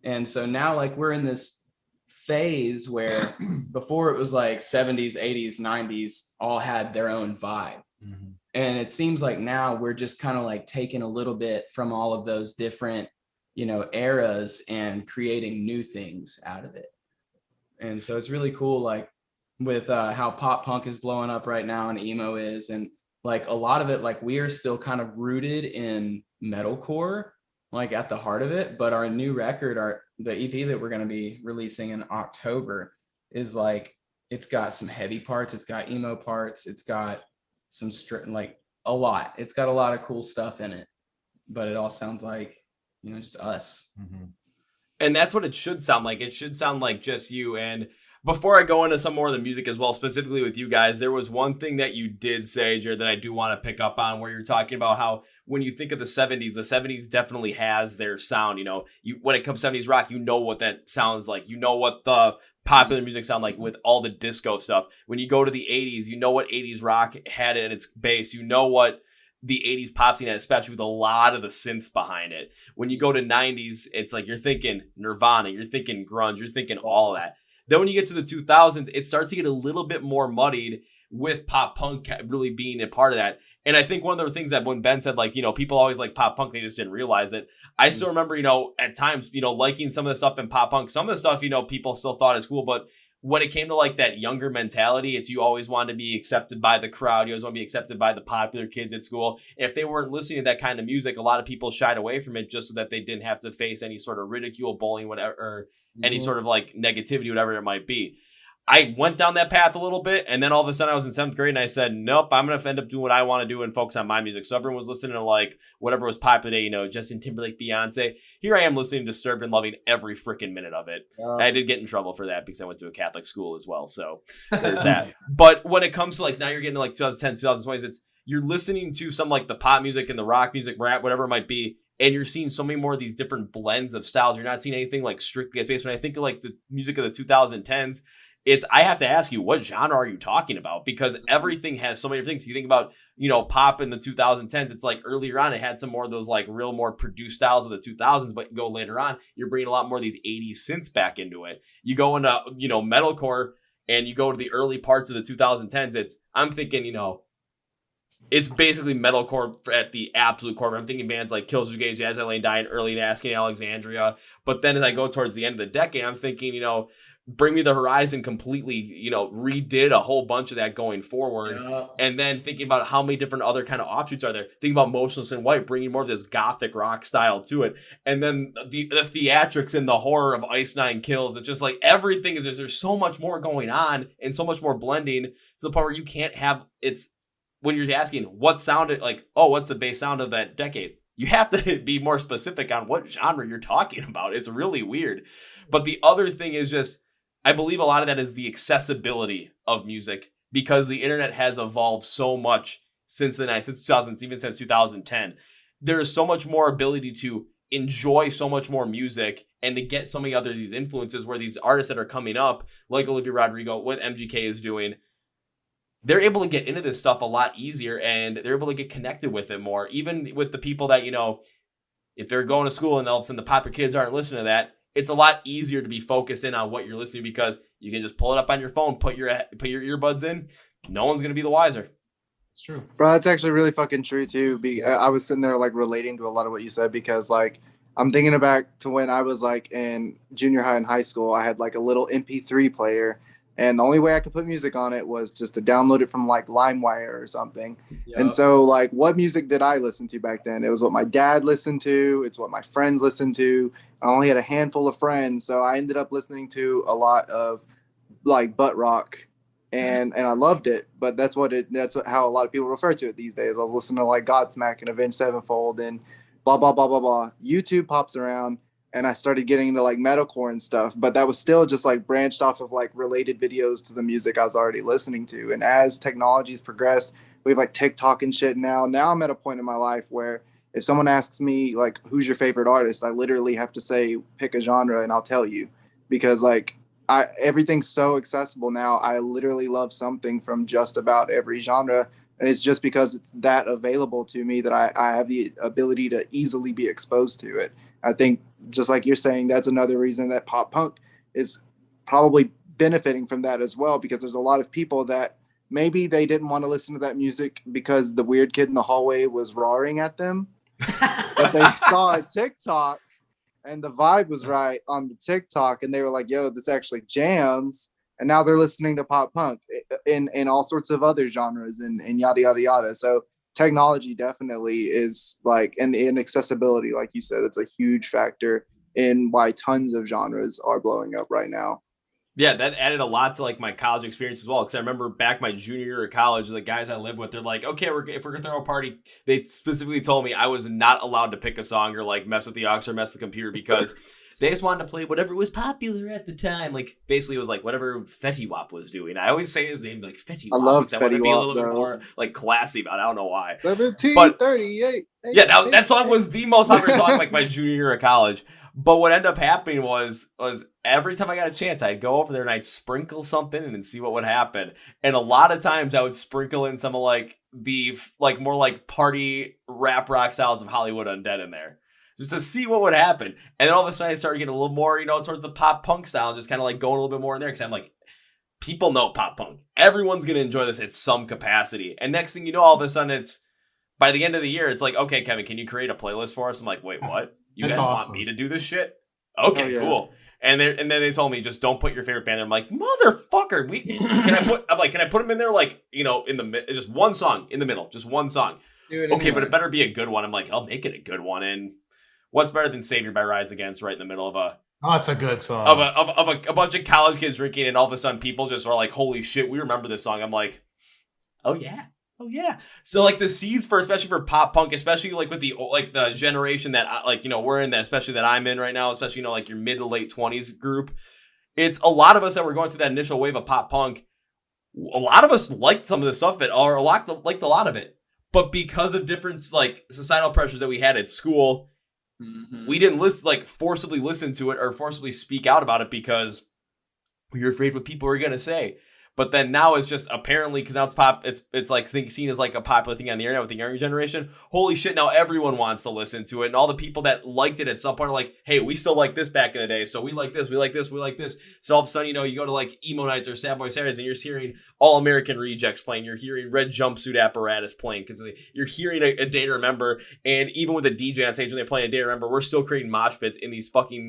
And so now like we're in this phase where before it was like 70s, 80s, 90s all had their own vibe. Mm-hmm. And it seems like now we're just kind of like taking a little bit from all of those different, eras and creating new things out of it. And so it's really cool, like with how pop punk is blowing up right now and emo is. And like a lot of it, like we are still kind of rooted in metalcore, like at the heart of it. But our new record, the EP that we're going to be releasing in October is like, it's got some heavy parts. It's got emo parts. It's got some a lot. It's got a lot of cool stuff in it, but it all sounds like, just us. Mm-hmm. And that's what it should sound like. It should sound like just you. And before I go into some more of the music as well, specifically with you guys, there was one thing that you did say, Jared, that I do want to pick up on, where you're talking about how when you think of the 70s definitely has their sound. When it comes to 70s rock, what that sounds like. What the popular music sound like with all the disco stuff. When you go to the 80s, what 80s rock had at its base. What the 80s pop scene, especially with a lot of the synths behind it. When you go to 90s, it's like you're thinking Nirvana, you're thinking grunge, you're thinking all of that. Then when you get to the 2000s, it starts to get a little bit more muddied with pop punk really being a part of that. And I think one of the things that when Ben said, like, you know, people always like pop punk, they just didn't realize it. I still remember, you know, at times, you know, liking some of the stuff in pop punk. Some of the stuff, you know, people still thought is cool, but when it came to like that younger mentality, it's you always want to be accepted by the crowd. You always want to be accepted by the popular kids at school. And if they weren't listening to that kind of music, a lot of people shied away from it just so that they didn't have to face any sort of ridicule, bullying, whatever, or any sort of like negativity, whatever it might be. I went down that path a little bit, and then all of a sudden I was in 7th grade and I said, nope, I'm going to end up doing what I want to do and focus on my music. So everyone was listening to like whatever was popular today, you know, Justin Timberlake, Beyonce. Here I am listening to Disturbed and loving every freaking minute of it. I did get in trouble for that because I went to a Catholic school as well. So there's that. But when it comes to like now you're getting to like 2010, 2020s, it's you're listening to some like the pop music and the rock music, rap, whatever it might be. And you're seeing so many more of these different blends of styles. You're not seeing anything like strictly as based. When I think of like the music of the 2010s, I have to ask you, what genre are you talking about? Because everything has so many things. You think about, you know, pop in the 2010s, it's like earlier on, it had some more of those like real more produced styles of the 2000s, but you go later on, you're bringing a lot more of these 80s synths back into it. You go into, you know, metalcore and you go to the early parts of the 2010s, I'm thinking, you know, it's basically metalcore at the absolute core. I'm thinking bands like Killswitch Engage, As I Lay Dying, Early Asking Alexandria. But then as I go towards the end of the decade, I'm thinking, you know, Bring Me the Horizon completely, you know, redid a whole bunch of that going forward. Yeah. And then thinking about how many different other kind of offshoots are there. Thinking about Motionless in White, bringing more of this gothic rock style to it. And then the theatrics and the horror of Ice Nine Kills. It's just like everything is, there's so much more going on and so much more blending to the point where you can't have, it's, when you're asking what sounded like, oh, what's the bass sound of that decade? You have to be more specific on what genre you're talking about. It's really weird. But the other thing is just, I believe a lot of that is the accessibility of music because the internet has evolved so much since 2000s, even since 2010. There is so much more ability to enjoy so much more music and to get so many other these influences where these artists that are coming up, like Olivia Rodrigo, what MGK is doing, they're able to get into this stuff a lot easier and they're able to get connected with it more. Even with the people that, you know, if they're going to school and all of a sudden the popular kids aren't listening to that, it's a lot easier to be focused in on what you're listening to because you can just pull it up on your phone, put your earbuds in. No one's going to be the wiser. It's true. Bro, that's actually really fucking true too. I was sitting there like relating to a lot of what you said because like I'm thinking back to when I was like in junior high and high school. I had like a little MP3 player and the only way I could put music on it was just to download it from like LimeWire or something. Yep. And so like what music did I listen to back then? It was what my dad listened to. It's what my friends listened to. I only had a handful of friends. So I ended up listening to a lot of like butt rock and I loved it. But that's how a lot of people refer to it these days. I was listening to like Godsmack and Avenged Sevenfold and blah, blah, blah, blah, blah. YouTube pops around. And I started getting into like metalcore and stuff, but that was still just like branched off of like related videos to the music I was already listening to. And as technology's progressed, we have like TikTok and shit now. Now I'm at a point in my life where if someone asks me like, who's your favorite artist? I literally have to say, pick a genre and I'll tell you because like everything's so accessible now. I literally love something from just about every genre. And it's just because it's that available to me that I have the ability to easily be exposed to it. I think just like you're saying, that's another reason that pop punk is probably benefiting from that as well, because there's a lot of people that maybe they didn't want to listen to that music because the weird kid in the hallway was roaring at them, but they saw a TikTok and the vibe was right on the TikTok and they were like, yo, this actually jams. And now they're listening to pop punk in all sorts of other genres and yada, yada, yada. So technology definitely is like, and in accessibility, like you said, it's a huge factor in why tons of genres are blowing up right now. Yeah, that added a lot to like my college experience as well. Because I remember back my junior year of college, the guys I lived with, they're like, okay, if we're gonna throw a party, they specifically told me I was not allowed to pick a song or like mess with the aux or mess with the computer because they just wanted to play whatever was popular at the time. Like basically it was like whatever Fetty Wap was doing. I always say his name like Fetty Wap. I love Fetty Wap. I want to be a little bit more like classy about it. I don't know why. 1738. Yeah, that song was the most popular song like my junior year of college. But what ended up happening was every time I got a chance, I'd go over there and I'd sprinkle something and then see what would happen. And a lot of times I would sprinkle in some of like the like more like party rap rock styles of Hollywood Undead in there, just to see what would happen. And then all of a sudden I started getting a little more, towards the pop punk style, just kind of like going a little bit more in there, because I'm like, people know pop punk. Everyone's gonna enjoy this at some capacity. And next thing you know, all of a sudden it's by the end of the year, it's like, okay, Kevin, can you create a playlist for us? I'm like, wait, what? You That's guys awesome. want me to do this shit? Okay, Oh, yeah. cool. And then they told me, just don't put your favorite band there. I'm like, motherfucker, can I put them in there, like, in the just one song in the middle, just one song. Okay, but it better be a good one. I'm like, I'll make it a good one. And what's better than Savior by Rise Against right in the middle of Oh, it's a good song. of a bunch of college kids drinking, and all of a sudden people just are like, holy shit, we remember this song. I'm like, oh yeah. So like the seeds especially for pop punk, especially like with the generation that we're in, that especially that I'm in right now, especially like your mid to late 20s group, it's a lot of us that were going through that initial wave of pop punk. A lot of us liked some of the stuff liked a lot of it, but because of different like societal pressures that we had at school, we didn't forcibly listen to it or forcibly speak out about it because we were afraid what people were gonna say. But then now it's just apparently, because now it's like seen as like a popular thing on the internet with the younger generation. Holy shit, now everyone wants to listen to it. And all the people that liked it at some point are like, hey, we still like this back in the day. So we like this, we like this, we like this. So all of a sudden, you go to like emo nights or Sad Boy Saturdays and you're hearing All American Rejects playing. You're hearing Red Jumpsuit Apparatus playing because you're hearing a Day to Remember. And even with a DJ on stage when they play a Day to Remember, we're still creating mosh pits in these fucking,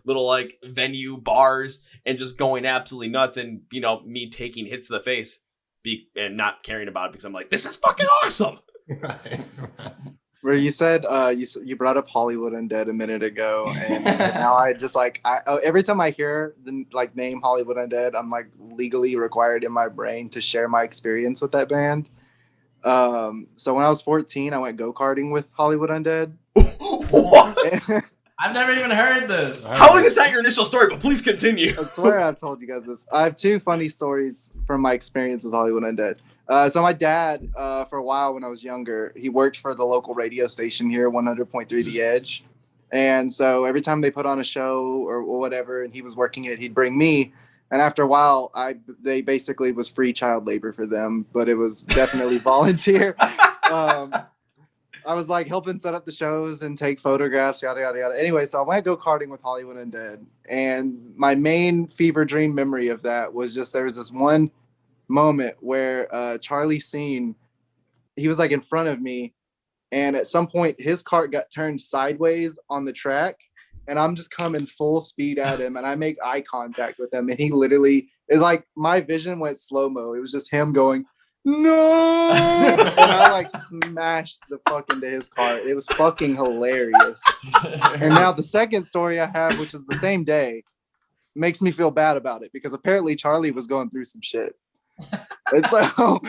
little like venue bars and just going absolutely nuts. And, me taking hits to the face and not caring about it because I'm like, this is fucking awesome. Right. Where you said you brought up Hollywood Undead a minute ago, and now I just every time I hear the name Hollywood Undead, I'm like legally required in my brain to share my experience with that band. So when I was 14, I went go-karting with Hollywood Undead. What? I've never even heard this. How is this not your initial story? But please continue. I swear I've told you guys this. I have two funny stories from my experience with Hollywood Undead. So my dad, for a while when I was younger, he worked for the local radio station here, 100.3 The Edge. And so every time they put on a show or whatever, and he was working it, he'd bring me. And after a while, they basically was free child labor for them, but it was definitely volunteer. I was like helping set up the shows and take photographs, yada, yada, yada. Anyway, so I went go-karting with Hollywood Undead. And my main fever dream memory of that was just there was this one moment where Charlie Scene, he was like in front of me. And at some point, his cart got turned sideways on the track. And I'm just coming full speed at him. And I make eye contact with him. And he literally, it's like my vision went slow-mo. It was just him going, no, and I like smashed the fuck into his car. It was fucking hilarious. And now the second story I have, which is the same day, makes me feel bad about it because apparently Charlie was going through some shit. And so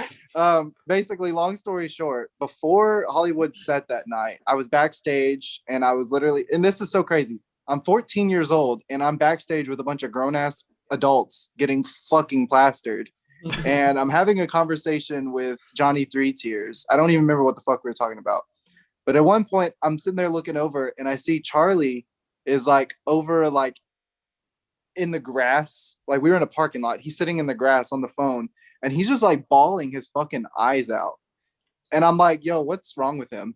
basically, long story short, before Hollywood set that night, I was backstage and I was literally, and this is so crazy, I'm 14 years old and I'm backstage with a bunch of grown-ass adults getting fucking plastered. And I'm having a conversation with Johnny Three Tears. I don't even remember what the fuck we were talking about. But at one point, I'm sitting there looking over and I see Charlie is like over like in the grass. Like we were in a parking lot. He's sitting in the grass on the phone and he's just like bawling his fucking eyes out. And I'm like, yo, what's wrong with him?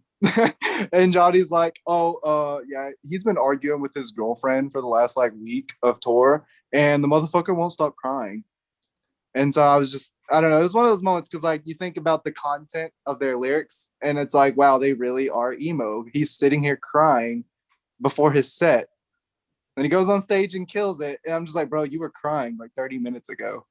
And Johnny's like, yeah, he's been arguing with his girlfriend for the last like week of tour and the motherfucker won't stop crying. And so I was just, I don't know, it was one of those moments because like you think about the content of their lyrics and it's like, wow, they really are emo. He's sitting here crying before his set. And he goes on stage and kills it. And I'm just like, bro, you were crying like 30 minutes ago.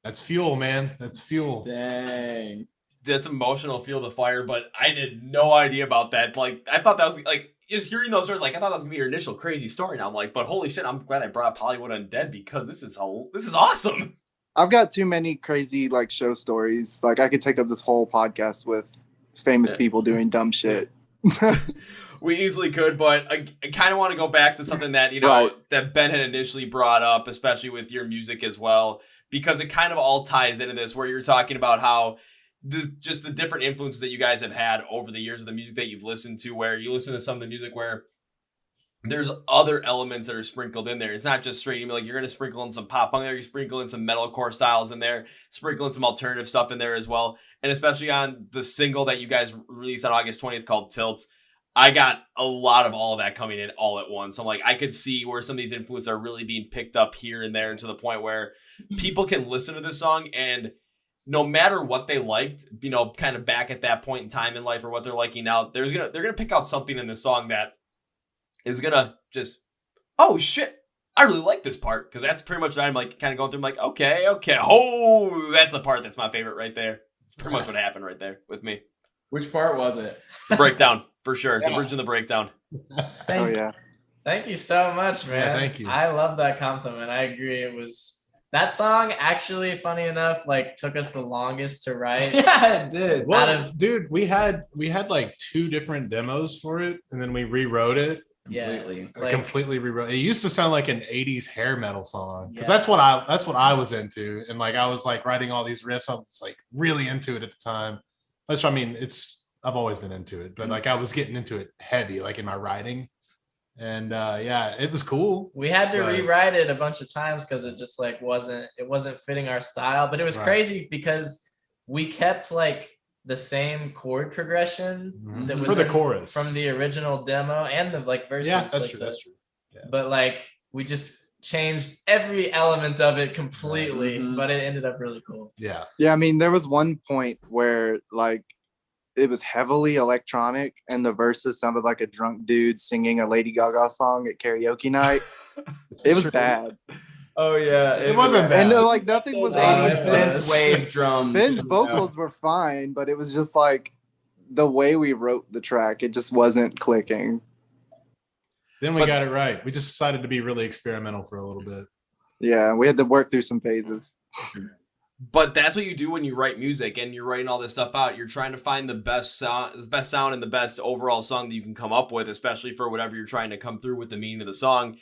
That's fuel, man. That's fuel. Dang. That's emotional, feel the fire, but I had no idea about that. Like, I thought that was like, just hearing those stories, like I thought that was gonna be your initial crazy story. Now I'm like, but holy shit, I'm glad I brought up Hollywood Undead because this is awesome. I've got too many crazy like show stories. Like I could take up this whole podcast with famous people doing dumb shit. We easily could, but I kind of want to go back to something that, that Ben had initially brought up, especially with your music as well, because it kind of all ties into this where you're talking about how just the different influences that you guys have had over the years of the music that you've listened to, where you listen to some of the music where there's other elements that are sprinkled in there. It's not just straight, like you're going to sprinkle in some pop punk there, you sprinkle in some metalcore styles in there, sprinkle in some alternative stuff in there as well. and especially on the single that you guys released on August 20th called Tilts, I got a lot of all of that coming in all at once. So I'm like, I could see where some of these influences are really being picked up here and there, to the point where people can listen to this song and no matter what they liked, kind of back at that point in time in life or what they're liking now, they're gonna pick out something in this song that is gonna just, oh shit, I really like this part, because that's pretty much what I'm like kind of going through. I'm like, okay, oh, that's the part that's my favorite right there. It's pretty much what happened right there with me. Which part was it? The breakdown, for sure. The bridge and the breakdown. Oh yeah. Thank you so much, man. Yeah, thank you. I love that compliment. I agree. That song actually, funny enough, like took us the longest to write. Yeah, it did. Well, dude, we had like 2 different demos for it, and then we rewrote it. Completely. Yeah, Completely rewrote. It used to sound like an 80s hair metal song, because Yeah. that's what I was into, and like I was like writing all these riffs. I was like really into it at the time. Which, I mean, I've always been into it, but like I was getting into it heavy, like in my writing, and yeah, it was cool. We had to Right. rewrite it a bunch of times because it just like wasn't fitting our style. But it was Right. crazy because we kept like the same chord progression Mhm. that was For the in- chorus from the original demo and the like verses. Yeah, that's like true. the- That's true. But like we just changed every element of it completely, Mhm. but it ended up really cool. Yeah. Yeah, I mean, there was one point where like it was heavily electronic and the verses sounded like a drunk dude singing a Lady Gaga song at karaoke night. It was True. bad. Oh yeah, It wasn't bad. And like nothing was synth wave drums. Ben's you know. vocals were fine, but it was just like the way we wrote the track, it just wasn't clicking. Then we But- got it right. We just decided to be really experimental for a little bit. Yeah, we had to work through some phases. But that's what you do when you write music and you're writing all this stuff out. You're trying to find the best sound and the best overall song that you can come up with, especially for whatever you're trying to come through with the meaning of the song.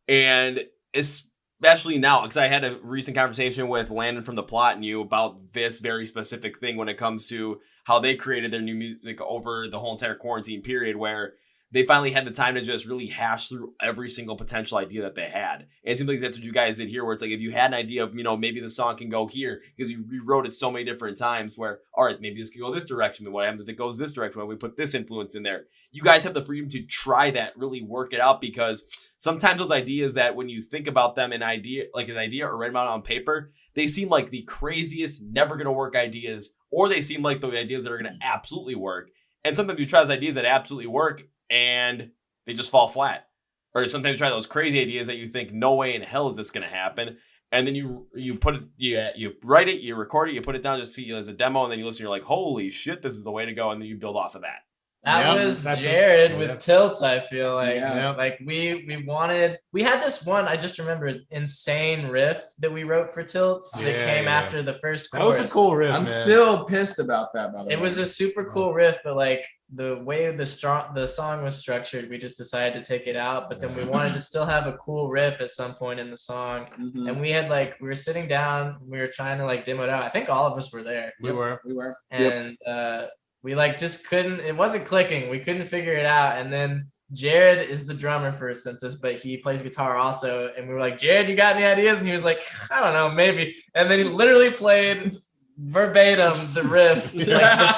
And especially now, because I had a recent conversation with Landon from The Plot and you about this very specific thing when it comes to how they created their new music over the whole entire quarantine period, where they finally had the time to just really hash through every single potential idea that they had. And it seems like that's what you guys did here, where it's like, if you had an idea of, maybe the song can go here, because you rewrote it so many different times where, all right, maybe this could go this direction, but what happens if it goes this direction when we put this influence in there? You guys have the freedom to try that, really work it out, because sometimes those ideas that when you think about them an idea or write about it on paper, they seem like the craziest, never going to work ideas, or they seem like the ideas that are going to absolutely work. And sometimes you try those ideas that absolutely work and they just fall flat. Or sometimes you try those crazy ideas that you think, no way in hell is this going to happen. And then you put it, you write it, you record it, you put it down, just see it as a demo, and then you listen, you're like, holy shit, this is the way to go. And then you build off of that. That Yep, was that's Jared it. with Yep. Tilts, I feel like. Yeah. Like we had this one, I just remembered, insane riff that we wrote for Tilts that Yeah, came yeah. after the first That chorus. was a cool riff, I'm man. still pissed about that, by the way. It was a super cool riff, but like the way the song was structured, we just decided to take it out. But then we wanted to still have a cool riff at some point in the song. Mhm. And we were sitting down, we were trying to like demo it out. I think all of us were there. We were. We were. And we like just couldn't, it wasn't clicking. We couldn't figure it out. And then Jared is the drummer for Census, but he plays guitar also. And we were like, Jared, you got any ideas? And he was like, I don't know, maybe. And then he literally played verbatim the riff, like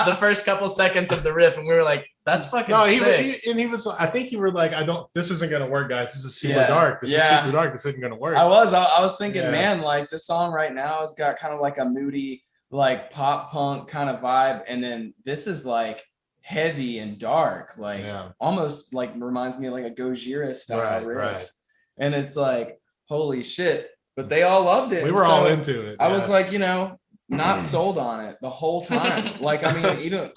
the first couple seconds of the riff. And we were like, that's fucking No, sick. he was. I think you were like, this isn't gonna work, guys. This is super Yeah. dark. This is Yeah. super dark. This isn't gonna work. I was thinking, Yeah. man, like this song right now has got kind of like a moody, like pop punk kind of vibe, and then this is like heavy and dark, like Yeah. almost like reminds me of like a Gojira style Right, riff. right. And it's like, holy shit! But they all loved it. We and were all so into it. I yeah. was like, not sold on it the whole time. Like, I mean,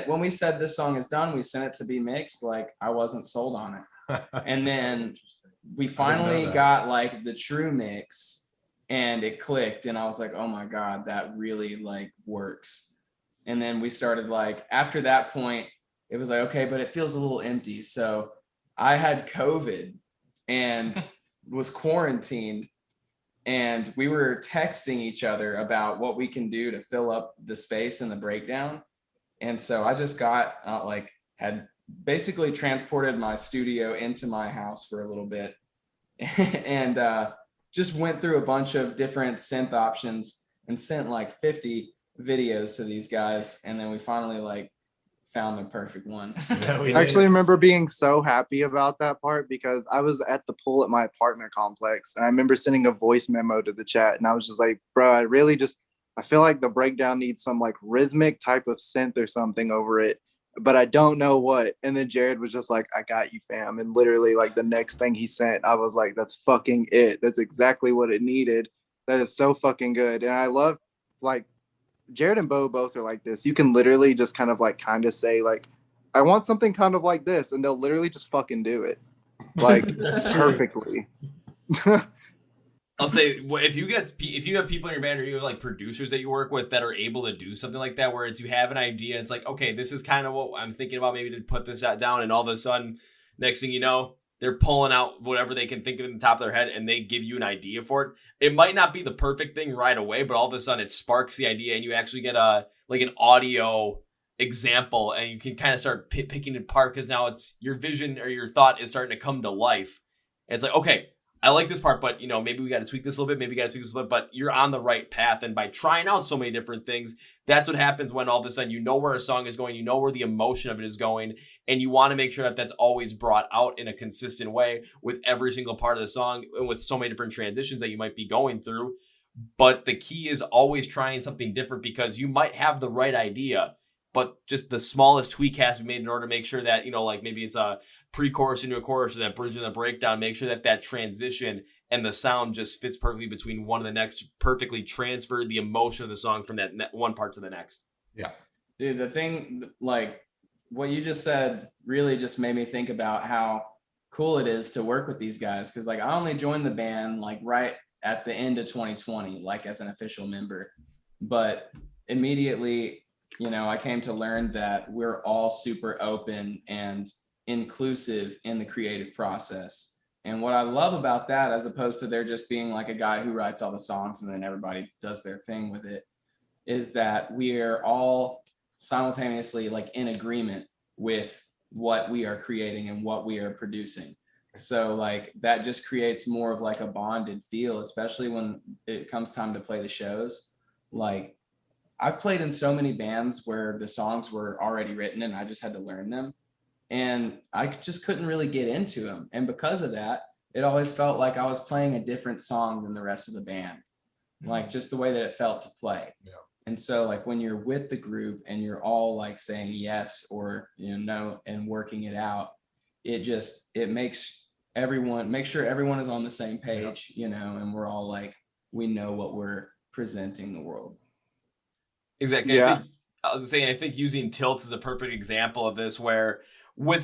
when we said this song is done, we sent it to be mixed. Like, I wasn't sold on it. And then we finally that. got like the true mix and it clicked. And I was like, oh my God, that really like works. And then we started like, after that point, it was like, okay, but it feels a little empty. So I had COVID and was quarantined. And we were texting each other about what we can do to fill up the space in the breakdown. And so I just got had basically transported my studio into my house for a little bit and just went through a bunch of different synth options and sent like 50 videos to these guys, and then we finally like found the perfect one. Yeah, we I actually did. remember being so happy about that part because I was at the pool at my apartment complex and I remember sending a voice memo to the chat and I was just like, bro, I feel like the breakdown needs some like rhythmic type of synth or something over it, but I don't know what. And then Jared was just like, I got you, fam. And literally like the next thing he sent, I was like, that's fucking it. That's exactly what it needed. That is so fucking good. And I love like Jared and Bo both are like this. You can literally just kind of say like, I want something kind of like this, and they'll literally just fucking do it like perfectly. I'll say if you have people in your band or you have like producers that you work with that are able to do something like that, where it's you have an idea, it's like, okay, this is kind of what I'm thinking about, maybe to put this down, and all of a sudden, next thing you know, they're pulling out whatever they can think of in the top of their head, and they give you an idea for it. It might not be the perfect thing right away, but all of a sudden it sparks the idea, and you actually get an audio example, and you can kind of start picking it apart because now it's your vision or your thought is starting to come to life. And it's like, okay, I like this part, but maybe we got to tweak this a little bit. Maybe we got to tweak this a little bit, but you're on the right path. And by trying out so many different things, that's what happens when all of a sudden you know where a song is going, you know where the emotion of it is going, and you want to make sure that that's always brought out in a consistent way with every single part of the song and with so many different transitions that you might be going through. But the key is always trying something different because you might have the right idea, but just the smallest tweak has to be made in order to make sure that, like maybe it's a pre-chorus into a chorus or that bridge and the breakdown, make sure that that transition and the sound just fits perfectly between one and the next, perfectly transfer the emotion of the song from that one part to the next. Yeah. Dude, the thing, like what you just said really just made me think about how cool it is to work with these guys. Cause like I only joined the band like right at the end of 2020, like as an official member, but immediately, I came to learn that we're all super open and inclusive in the creative process. And what I love about that, as opposed to there just being like a guy who writes all the songs and then everybody does their thing with it, is that we are all simultaneously like in agreement with what we are creating and what we are producing. So like that just creates more of like a bonded feel, especially when it comes time to play the shows. Like I've played in so many bands where the songs were already written and I just had to learn them. And I just couldn't really get into them. And because of that, it always felt like I was playing a different song than the rest of the band, like just the way that it felt to play. Yeah. And so like when you're with the group and you're all like saying yes or, no, and working it out, it makes sure everyone is on the same page, and we're all like, we know what we're presenting the world. Exactly. Yeah. I think using tilts is a perfect example of this, where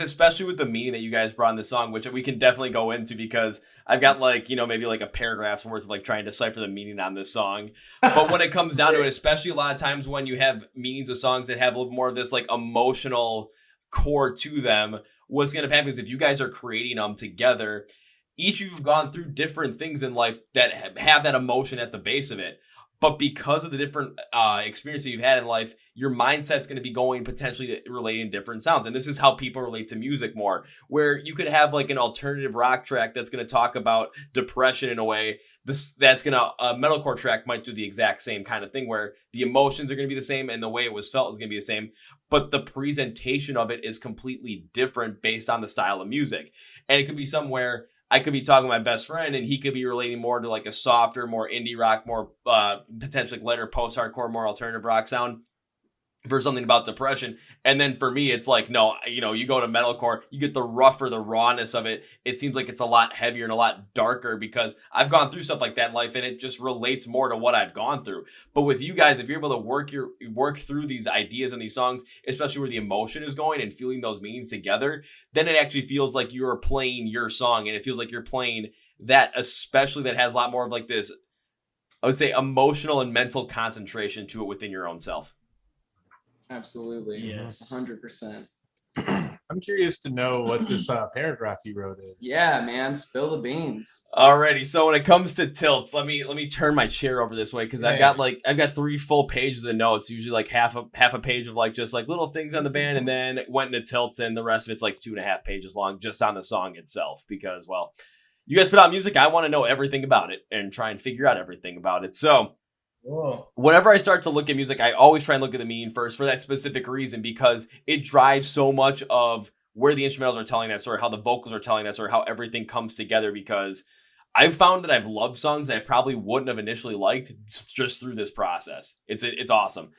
especially with the meaning that you guys brought in the song, which we can definitely go into because I've got maybe like a paragraph's worth of like trying to decipher the meaning on this song. But when it comes down to it, especially a lot of times when you have meanings of songs that have a little more of this like emotional core to them, what's going to happen is if you guys are creating them together, each of you have gone through different things in life that have that emotion at the base of it. But because of the different experiences you've had in life, your mindset's going to be going potentially to relating different sounds. And this is how people relate to music more, where you could have like an alternative rock track that's going to talk about depression in a way. A metalcore track might do the exact same kind of thing, where the emotions are going to be the same and the way it was felt is going to be the same. But the presentation of it is completely different based on the style of music. And it could be somewhere I could be talking to my best friend and he could be relating more to like a softer, more indie rock, more potentially lighter post-hardcore, more alternative rock sound for something about depression. And then for me, it's like, no, you go to metalcore, you get the rougher, the rawness of it. It seems like it's a lot heavier and a lot darker because I've gone through stuff like that in life and it just relates more to what I've gone through. But with you guys, if you're able to work through these ideas and these songs, especially where the emotion is going and feeling those meanings together, then it actually feels like you're playing your song and it feels like you're playing that, especially that has a lot more of like this, I would say, emotional and mental concentration to it within your own self. Absolutely. Yes. 100%. I'm curious to know what this paragraph you wrote is. Yeah, man. Spill the beans. Alrighty. So when it comes to tilts, let me turn my chair over this way because I've got 3 full pages of notes. Usually like half a page of like just like little things on the band, and then it went into tilts, and the rest of it's like 2.5 pages long just on the song itself. Because you guys put out music, I want to know everything about it and try and figure out everything about it. So Cool. Whenever I start to look at music, I always try and look at the meaning first for that specific reason, because it drives so much of where the instrumentals are telling that story, how the vocals are telling that story, how everything comes together. Because I've found that I've loved songs that I probably wouldn't have initially liked just through this process. It's awesome.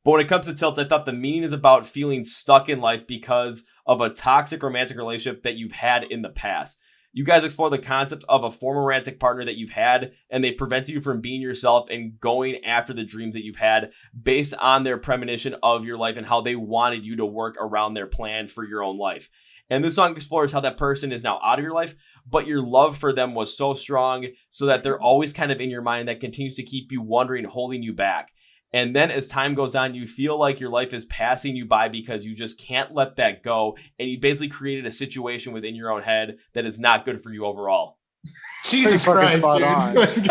But when it comes to Tilts, I thought the meaning is about feeling stuck in life because of a toxic romantic relationship that you've had in the past. You guys explore the concept of a former romantic partner that you've had, and they prevent you from being yourself and going after the dreams that you've had based on their premonition of your life and how they wanted you to work around their plan for your own life. And this song explores how that person is now out of your life, but your love for them was so strong so that they're always kind of in your mind, that continues to keep you wondering, holding you back. And then as time goes on, you feel like your life is passing you by because you just can't let that go. And you basically created a situation within your own head that is not good for you overall. Jesus Pretty fucking Christ, dude.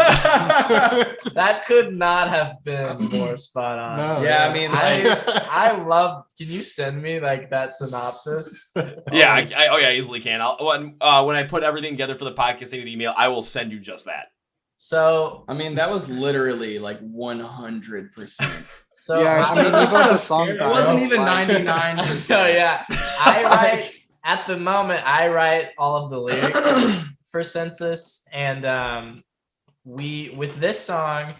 That could not have been more spot on. No, Yeah, I mean, I love. Can you send me like that synopsis? Yeah, I easily can. When I put everything together for the podcast into the email, I will send you just that. So I mean, that was literally like 100%. so Yeah, I mean, you wrote the song It title. wasn't even Like- 99%. So yeah, I write at the moment. I write all of the lyrics for Census, and with this song,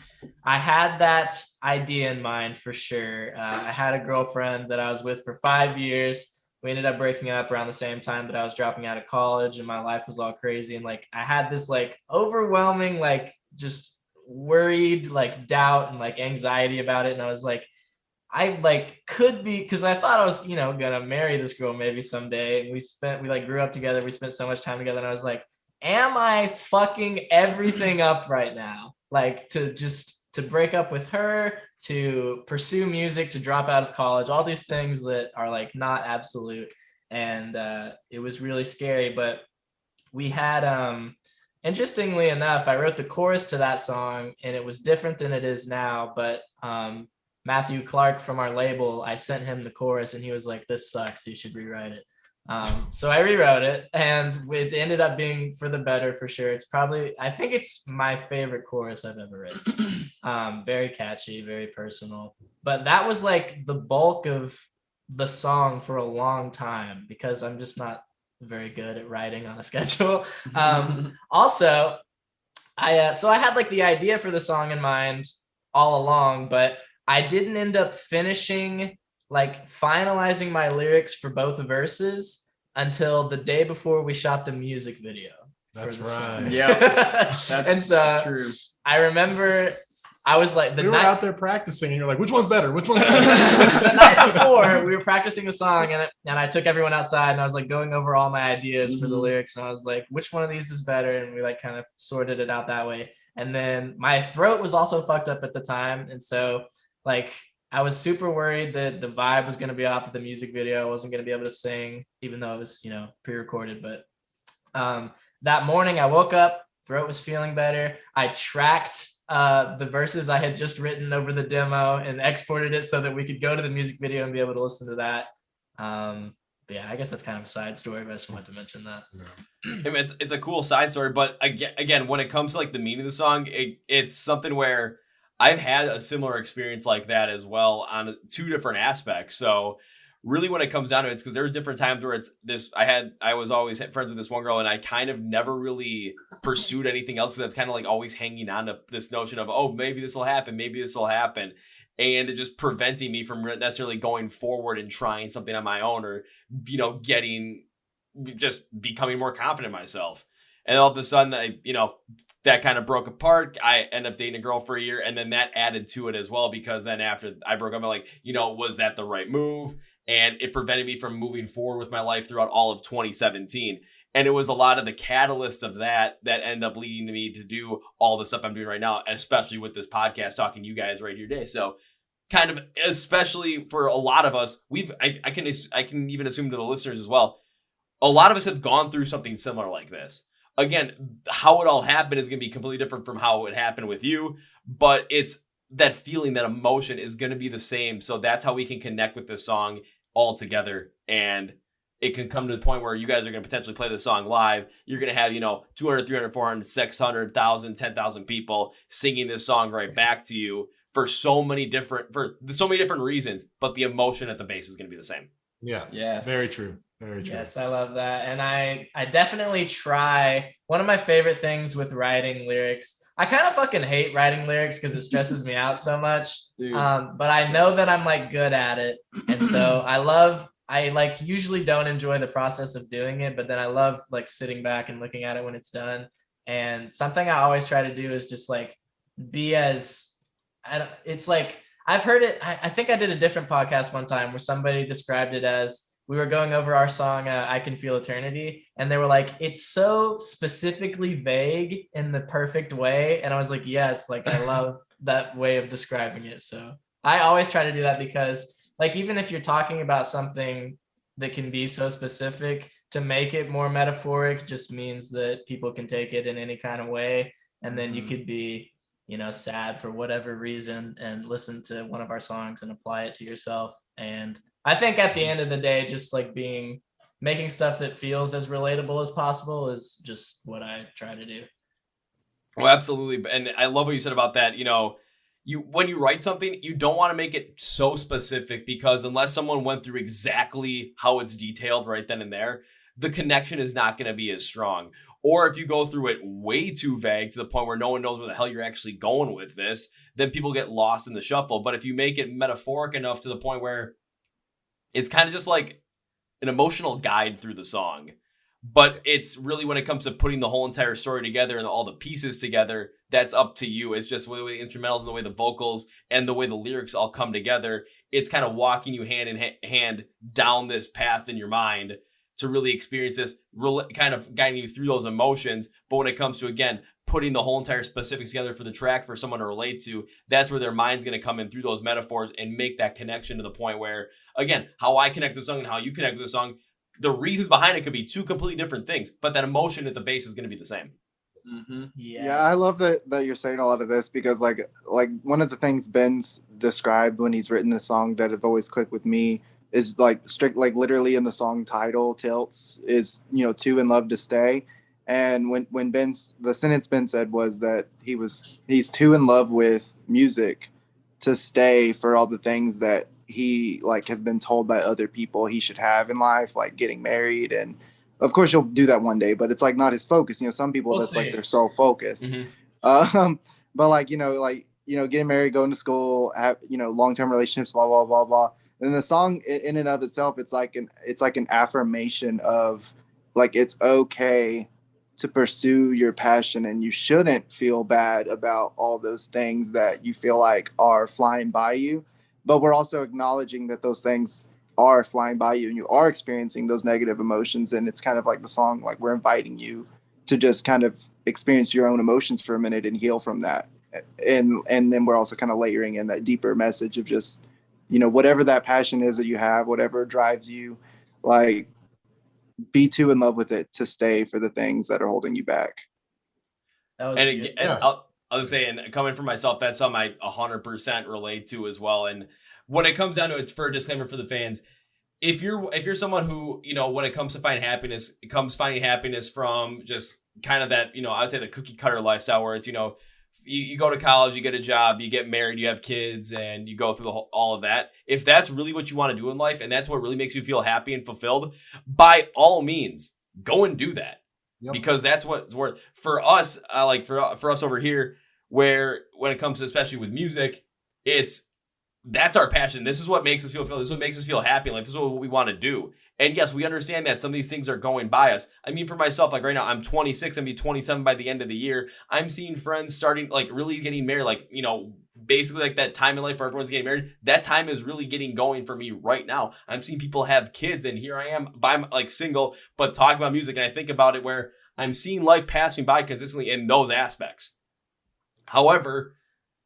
I had that idea in mind for sure. I had a girlfriend that I was with for 5 years. We ended up breaking up around the same time that I was dropping out of college, and my life was all crazy. And like, I had this like overwhelming, like just worried, like doubt and like anxiety about it. And I was like, I like could be, because I thought I was, gonna marry this girl maybe someday. And we like grew up together. We spent so much time together. And I was like, am I fucking everything up right now? Like to break up with her, to pursue music, to drop out of college, all these things that are like not absolute. And it was really scary. But we had, interestingly enough, I wrote the chorus to that song and it was different than it is now. But Matthew Clark from our label, I sent him the chorus and he was like, this sucks, you should rewrite it. So I rewrote it and it ended up being for the better for sure. I think it's my favorite chorus I've ever written. Very catchy, very personal. But that was like the bulk of the song for a long time because I'm just not very good at writing on a schedule. Also, I had like the idea for the song in mind all along, but I didn't end up finishing finalizing my lyrics for both verses until the day before we shot the music video. That's for the song. right. Yeah, that's And so true. I remember I was like We were out there practicing, and you're like, "Which one's better? Which one's better?" the night before we were practicing the song, and I took everyone outside, and I was like going over all my ideas for the lyrics, and I was like, which one of these is better? And we like kind of sorted it out that way. And then my throat was also fucked up at the time, and so like I was super worried that the vibe was going to be off of the music video. I wasn't going to be able to sing, even though it was, pre-recorded. But that morning I woke up, throat was feeling better. I tracked the verses I had just written over the demo and exported it so that we could go to the music video and be able to listen to that. But yeah, I guess that's kind of a side story, but I just wanted to mention that. I mean, it's a cool side story, but again, when it comes to like the meaning of the song, it's something where I've had a similar experience like that as well on two different aspects. So really when it comes down to it, it's because there were different times where it's this, I was always friends with this one girl and I kind of never really pursued anything else. Because I was kind of like always hanging on to this notion of, oh, maybe this will happen. Maybe this will happen. And it just preventing me from necessarily going forward and trying something on my own or, becoming more confident in myself. And all of a sudden, that kind of broke apart. I ended up dating a girl for a year, and then that added to it as well, because then after I broke up, I'm like, was that the right move? And it prevented me from moving forward with my life throughout all of 2017. And it was a lot of the catalyst of that ended up leading to me to do all the stuff I'm doing right now, especially with this podcast, talking to you guys right here today. So kind of, especially for a lot of us, I can even assume to the listeners as well, a lot of us have gone through something similar like this. Again, how it all happened is going to be completely different from how it happened with you, but it's that feeling, that emotion is going to be the same. So that's how we can connect with this song all together. And it can come to the point where you guys are going to potentially play the song live. You're going to have, 200, 300, 400, 600,000, 10,000 people singing this song right back to you for so many different reasons, but the emotion at the base is going to be the same. Yeah. Yes. Very true. Very true. Yes, I love that. And I definitely try. One of my favorite things with writing lyrics, I kind of fucking hate writing lyrics because it stresses me out so much. Dude. But I know that I'm like good at it. And so I like usually don't enjoy the process of doing it, but then I love like sitting back and looking at it when it's done. And something I always try to do is just like be as, it's like, I've heard it. I think I did a different podcast one time where somebody described it as, we were going over our song, I Can Feel Eternity. And they were like, it's so specifically vague in the perfect way. And I was like, yes, like I love that way of describing it. So I always try to do that because like, even if you're talking about something that can be so specific, to make it more metaphoric just means that people can take it in any kind of way. And then you could be, you know, sad for whatever reason and listen to one of our songs and apply it to yourself. And I think at the end of the day, just like making stuff that feels as relatable as possible is just what I try to do. Well, absolutely. And I love what you said about that. You know, when you write something, you don't want to make it so specific because unless someone went through exactly how it's detailed right then and there, the connection is not going to be as strong. Or if you go through it way too vague to the point where no one knows where the hell you're actually going with this, then people get lost in the shuffle. But if you make it metaphoric enough to the point where it's kind of just like an emotional guide through the song, but it's really when it comes to putting the whole entire story together and all the pieces together, that's up to you. It's just the way the instrumentals and the way the vocals and the way the lyrics all come together. It's kind of walking you hand in hand down this path in your mind to really experience this, kind of guiding you through those emotions. But when it comes to, again, putting the whole entire specifics together for the track for someone to relate to, that's where their mind's going to come in through those metaphors and make that connection to the point where, again, how I connect with the song and how you connect with the song, the reasons behind it could be two completely different things, but that emotion at the base is going to be the same. Mm-hmm. Yes. Yeah, I love that you're saying a lot of this because like one of the things Ben's described when he's written this song that have always clicked with me is like literally in the song title tilts is, you know, too in love to stay. And when the sentence Ben said was that he's too in love with music to stay for all the things that he like has been told by other people he should have in life, like getting married. And of course he'll do that one day, but it's like not his focus. You know, some people that's like their sole focus. Mm-hmm. But like, getting married, going to school, have, long-term relationships, blah, blah, blah, blah. And the song in and of itself, it's like an affirmation of like, it's okay to pursue your passion and you shouldn't feel bad about all those things that you feel like are flying by you. But we're also acknowledging that those things are flying by you and you are experiencing those negative emotions. And it's kind of like the song, like we're inviting you to just kind of experience your own emotions for a minute and heal from that. And then we're also kind of layering in that deeper message of just, whatever that passion is that you have, whatever drives you, like be too in love with it to stay for the things that are holding you back. I'll say, and coming from myself, that's something I 100% relate to as well. And when it comes down to it, for a disclaimer for the fans, if you're someone who, when it comes to finding happiness from just kind of that, I would say the cookie cutter lifestyle where it's, you go to college, you get a job, you get married, you have kids, and you go through all of that. If that's really what you want to do in life, and that's what really makes you feel happy and fulfilled, by all means, go and do that. Yep. Because that's what's worth for us. For us over here, where when it comes to, especially with music, that's our passion. This is what makes us feel. This is what makes us feel happy. Like this is what we want to do. And yes, we understand that some of these things are going by us. I mean, for myself, like right now, I'm 26. I'm gonna be 27 by the end of the year. I'm seeing friends starting, like really getting married. Like, basically like that time in life where everyone's getting married. That time is really getting going for me right now. I'm seeing people have kids, and here I am, single, but talking about music. And I think about it where I'm seeing life pass me by consistently in those aspects. However,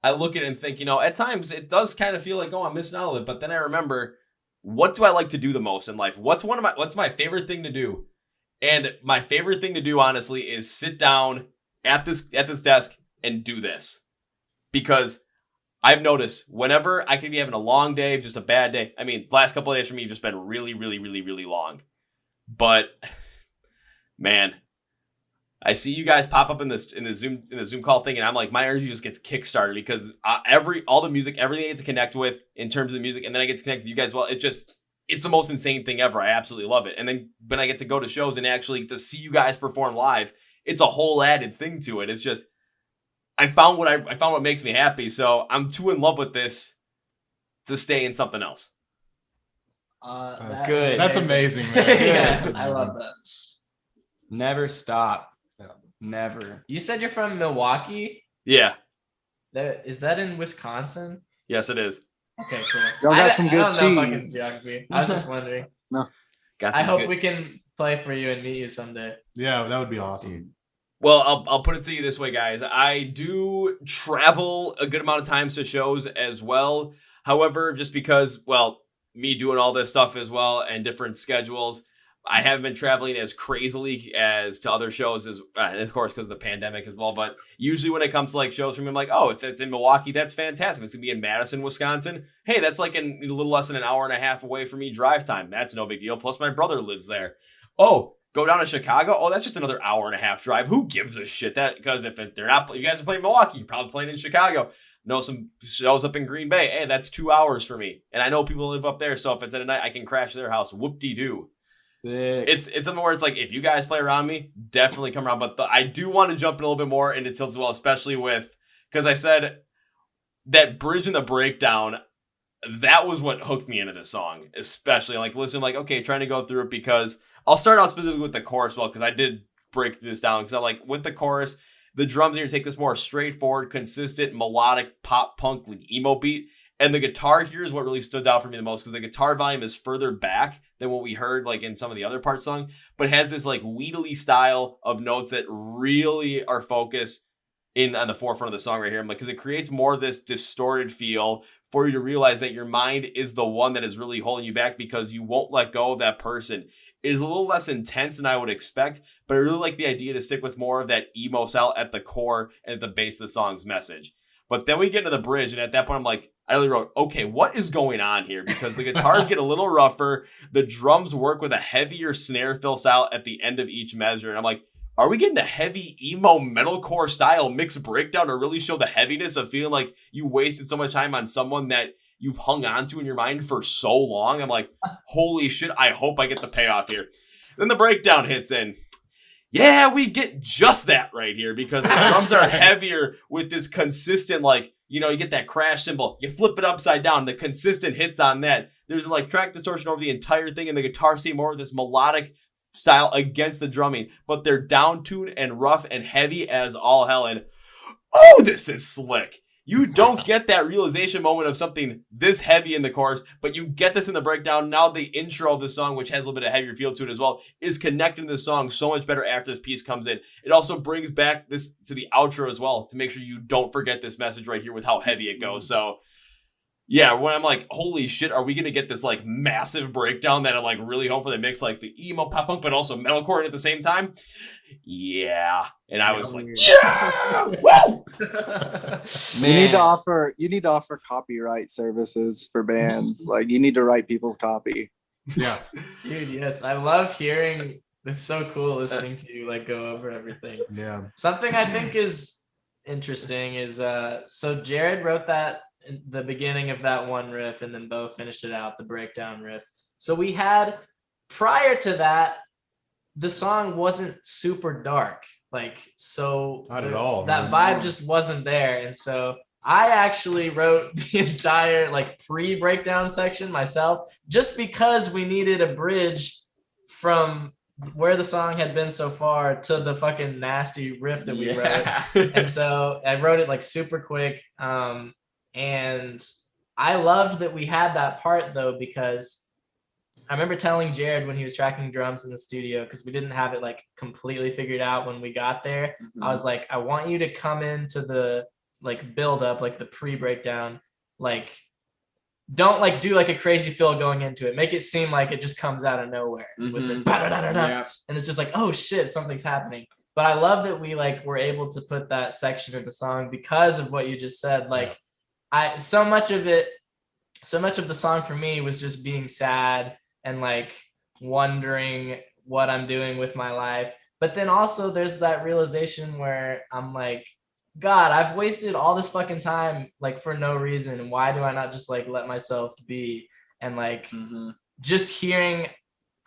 I look at it and think, at times it does kind of feel like, I'm missing out on it. But then I remember, what do I like to do the most in life? What's my favorite thing to do? And my favorite thing to do, honestly, is sit down at this desk and do this. Because I've noticed whenever I could be having a long day, just a bad day. I mean, the last couple of days for me have just been really, really, really, really long. But man, I see you guys pop up in the Zoom call thing, and I'm like, my energy just gets kickstarted because all the music, everything I get to connect with in terms of the music, and then I get to connect with you guys. Well, it's the most insane thing ever. I absolutely love it. And then when I get to go to shows and actually get to see you guys perform live, it's a whole added thing to it. It's just I found what makes me happy. So I'm too in love with this to stay in something else. Good. That's amazing, man. Yeah, I love that. Never stop. Yeah. Never. You said you're from Milwaukee. Yeah. Is that in Wisconsin? Yes, it is. Okay, cool. Y'all got some I good don't know if I cheese. can geography. I was just wondering. Got I some hope good- we can play for you and meet you someday. Yeah, that would be awesome. Well, I'll put it to you this way, guys. I do travel a good amount of times to shows as well. However, just because, well, me doing all this stuff as well and different schedules, I haven't been traveling as crazily as to other shows, and of course, because of the pandemic as well. But usually when it comes to like shows from me, I'm like, oh, if it's in Milwaukee, that's fantastic. If it's going to be in Madison, Wisconsin, hey, that's like a little less than an hour and a half away from me drive time. That's no big deal. Plus, my brother lives there. Oh, go down to Chicago? Oh, that's just another hour and a half drive. Who gives a shit? That because if they're not, you guys are playing Milwaukee, you're probably playing in Chicago. Know some shows up in Green Bay. Hey, that's 2 hours for me, and I know people live up there. So if it's at a night, I can crash their house. Whoop-de-doo. Sick. It's something where it's like, if you guys play around me, definitely come around. But I do want to jump in a little bit more into Tilts as well, especially because I said that bridge and the breakdown, that was what hooked me into this song, especially like listening, like, okay, trying to go through it because I'll start out specifically with the chorus, well, because I did break this down because I like with the chorus, the drums are going to take this more straightforward, consistent, melodic pop punk like emo beat. And the guitar here is what really stood out for me the most because the guitar volume is further back than what we heard like in some of the other parts song, but has this like wheedly style of notes that really are focused on the forefront of the song right here. I'm like, because it creates more of this distorted feel for you to realize that your mind is the one that is really holding you back because you won't let go of that person. It is a little less intense than I would expect, but I really like the idea to stick with more of that emo style at the core and at the base of the song's message. But then we get into the bridge, and at that point, I'm like, I really wrote, okay, what is going on here? Because the guitars get a little rougher. The drums work with a heavier snare fill style at the end of each measure. And I'm like, are we getting a heavy emo metalcore style mixed breakdown to really show the heaviness of feeling like you wasted so much time on someone that you've hung on to in your mind for so long? I'm like, holy shit, I hope I get the payoff here. Then the breakdown hits in. Yeah, we get just that right here because the drums are heavier with this consistent, like, you know, you get that crash cymbal, you flip it upside down, the consistent hits on that. There's like track distortion over the entire thing, and the guitar see more of this melodic style against the drumming, but they're down-tuned and rough and heavy as all hell. And oh, this is slick. You don't get that realization moment of something this heavy in the chorus, but you get this in the breakdown. Now the intro of the song, which has a little bit of heavier feel to it as well, is connecting the song so much better after this piece comes in. It also brings back this to the outro as well to make sure you don't forget this message right here with how heavy it goes. So yeah, when I'm like, holy shit, are we going to get this like massive breakdown that I'm like really hoping they mix like the emo pop punk, but also metalcore at the same time? Yeah. And I was like, yeah! Woo! You need to offer copyright services for bands. Like you need to write people's copy. Yeah. Dude, yes. I love hearing. It's so cool listening to you like go over everything. Yeah. Something I think is interesting is so Jared wrote that in the beginning of that one riff and then Bo finished it out, the breakdown riff. So we had prior to that, the song wasn't super dark. Like so Not at all, that man. vibe just wasn't there. And so I actually wrote the entire like pre-breakdown section myself just because we needed a bridge from where the song had been so far to the fucking nasty riff that we wrote. And so I wrote it like super quick. And I loved that we had that part though, because I remember telling Jared when he was tracking drums in the studio, because we didn't have it like completely figured out when we got there. I was like, I want you to come into the like build up, like the pre-breakdown, like don't like do like a crazy fill going into it. Make it seem like it just comes out of nowhere with the Yeah. and it's just like, oh shit, something's happening. But I love that we like were able to put that section of the song because of what you just said. Like so much of the song for me was just being sad and like wondering what I'm doing with my life. But then also there's that realization where I'm like, God, I've wasted all this fucking time like for no reason. And why do I not just like let myself be? And like just hearing,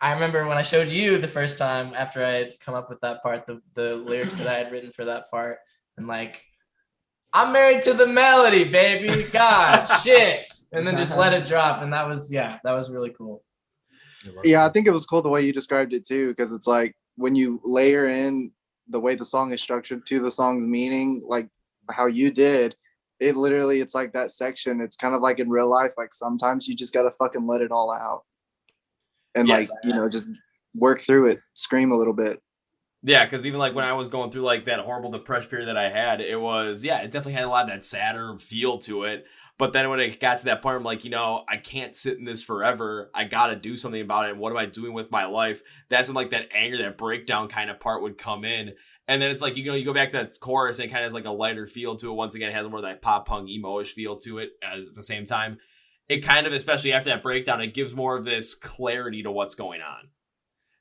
I remember when I showed you the first time after I had come up with that part, the lyrics that I had written for that part, and like, I'm married to the melody, baby. God, shit. And then just let it drop. And that was really cool. Yeah, I think it was cool the way you described it too, because it's like when you layer in the way the song is structured to the song's meaning, like how you did, it's like that section. It's kind of like in real life. Like sometimes you just gotta fucking let it all out. And just work through it, scream a little bit. Yeah, because even like when I was going through like that horrible depression period that I had, it definitely had a lot of that sadder feel to it. But then when it got to that point, I'm like, I can't sit in this forever. I got to do something about it. And what am I doing with my life? That's when like that anger, that breakdown kind of part would come in. And then it's like, you go back to that chorus and it kind of has like a lighter feel to it. Once again, it has more of that pop punk emo-ish feel to it at the same time. It kind of, especially after that breakdown, it gives more of this clarity to what's going on.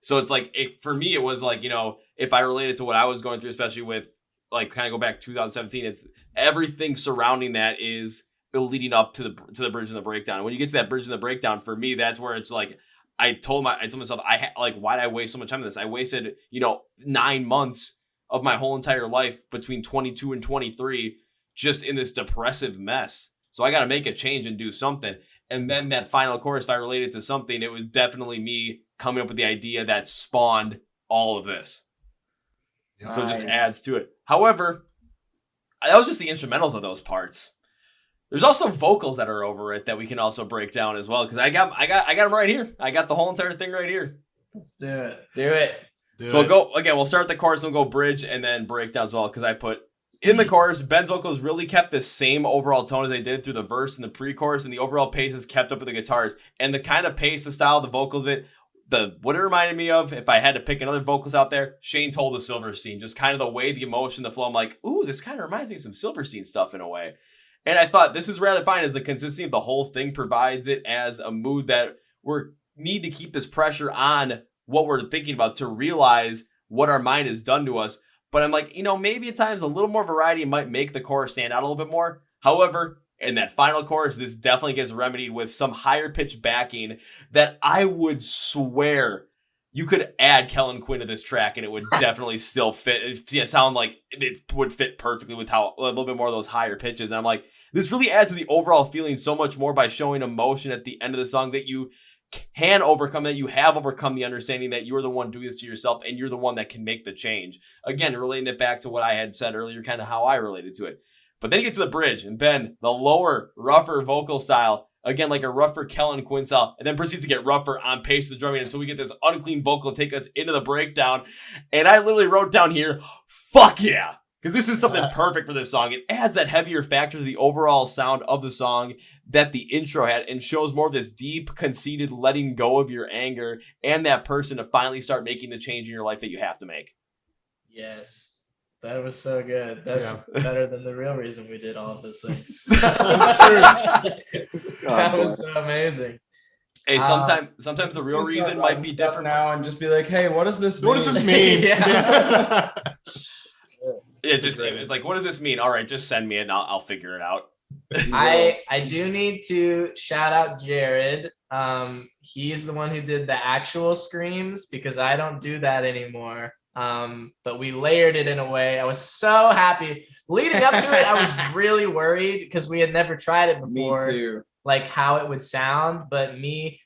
So it's like, for me, it was like, if I related to what I was going through, especially with like kind of go back to 2017, it's everything surrounding that is leading up to the bridge and the breakdown. And when you get to that bridge and the breakdown, for me, that's where it's like, I told myself, why did I waste so much time on this? I wasted, 9 months of my whole entire life between 22 and 23 just in this depressive mess. So I got to make a change and do something. And then that final chorus, if I related to something, it was definitely me coming up with the idea that spawned all of this. Nice. So it just adds to it. However, that was just the instrumentals of those parts. There's also vocals that are over it that we can also break down as well, because I got them right here. I got the whole entire thing right here. Let's do it. Do it. So we'll start with the chorus and we'll go bridge and then breakdown as well, because I put in the chorus, Ben's vocals really kept the same overall tone as they did through the verse and the pre-chorus, and the overall pace is kept up with the guitars. And the kind of pace, the style, the vocals of it, what it reminded me of, if I had to pick another vocals out there, Shane told the Silverstein, just kind of the way, the emotion, the flow. I'm like, ooh, this kind of reminds me of some Silverstein stuff in a way. And I thought this is rather fine, as the consistency of the whole thing provides it as a mood that we need to keep this pressure on what we're thinking about to realize what our mind has done to us. But I'm like, maybe at times a little more variety might make the chorus stand out a little bit more. However, in that final chorus, this definitely gets remedied with some higher pitched backing that I would swear you could add Kellen Quinn to this track and it would definitely still fit. It sound like it would fit perfectly with how a little bit more of those higher pitches. And I'm like, this really adds to the overall feeling so much more by showing emotion at the end of the song that you can overcome, that you have overcome the understanding that you're the one doing this to yourself and you're the one that can make the change. Again, relating it back to what I had said earlier, kind of how I related to it. But then you get to the bridge, and Ben, the lower, rougher vocal style, again, like a rougher Kellen Quinn style, and then proceeds to get rougher on pace of the drumming until we get this unclean vocal take us into the breakdown. And I literally wrote down here, fuck yeah! Because this is something perfect for this song. It adds that heavier factor to the overall sound of the song that the intro had, and shows more of this deep, conceited letting go of your anger and that person to finally start making the change in your life that you have to make. Yes. That was so good. That's better than the real reason we did all of this things. That was so amazing. Hey, sometimes the real reason might be different now, and just be like, hey, what does this mean? What does this mean? Yeah. It's like, what does this mean? All right, just send me it and I'll figure it out. I do need to shout out Jared. He's the one who did the actual screams, because I don't do that anymore. But we layered it in a way. I was so happy. Leading up to it, I was really worried because we had never tried it before. Me too. Like how it would sound, but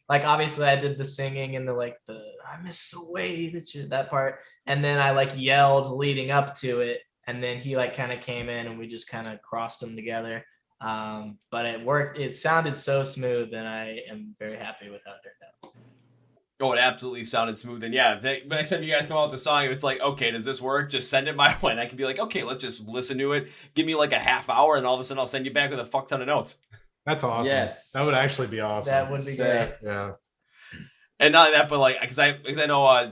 obviously I did the singing and the I miss the way that part, and then I yelled leading up to it, and then he kind of came in and we just kind of crossed them together. But it worked. It sounded so smooth, and I am very happy with how it turned out. Oh, it absolutely sounded smooth. And yeah, the next time you guys come out with a song, if it's like, okay, does this work? Just send it my way. And I can be like, okay, let's just listen to it. Give me a half hour, and all of a sudden I'll send you back with a fuck ton of notes. That's awesome. Yes. That would actually be awesome. That would be great. Yeah. And not only that, but because I know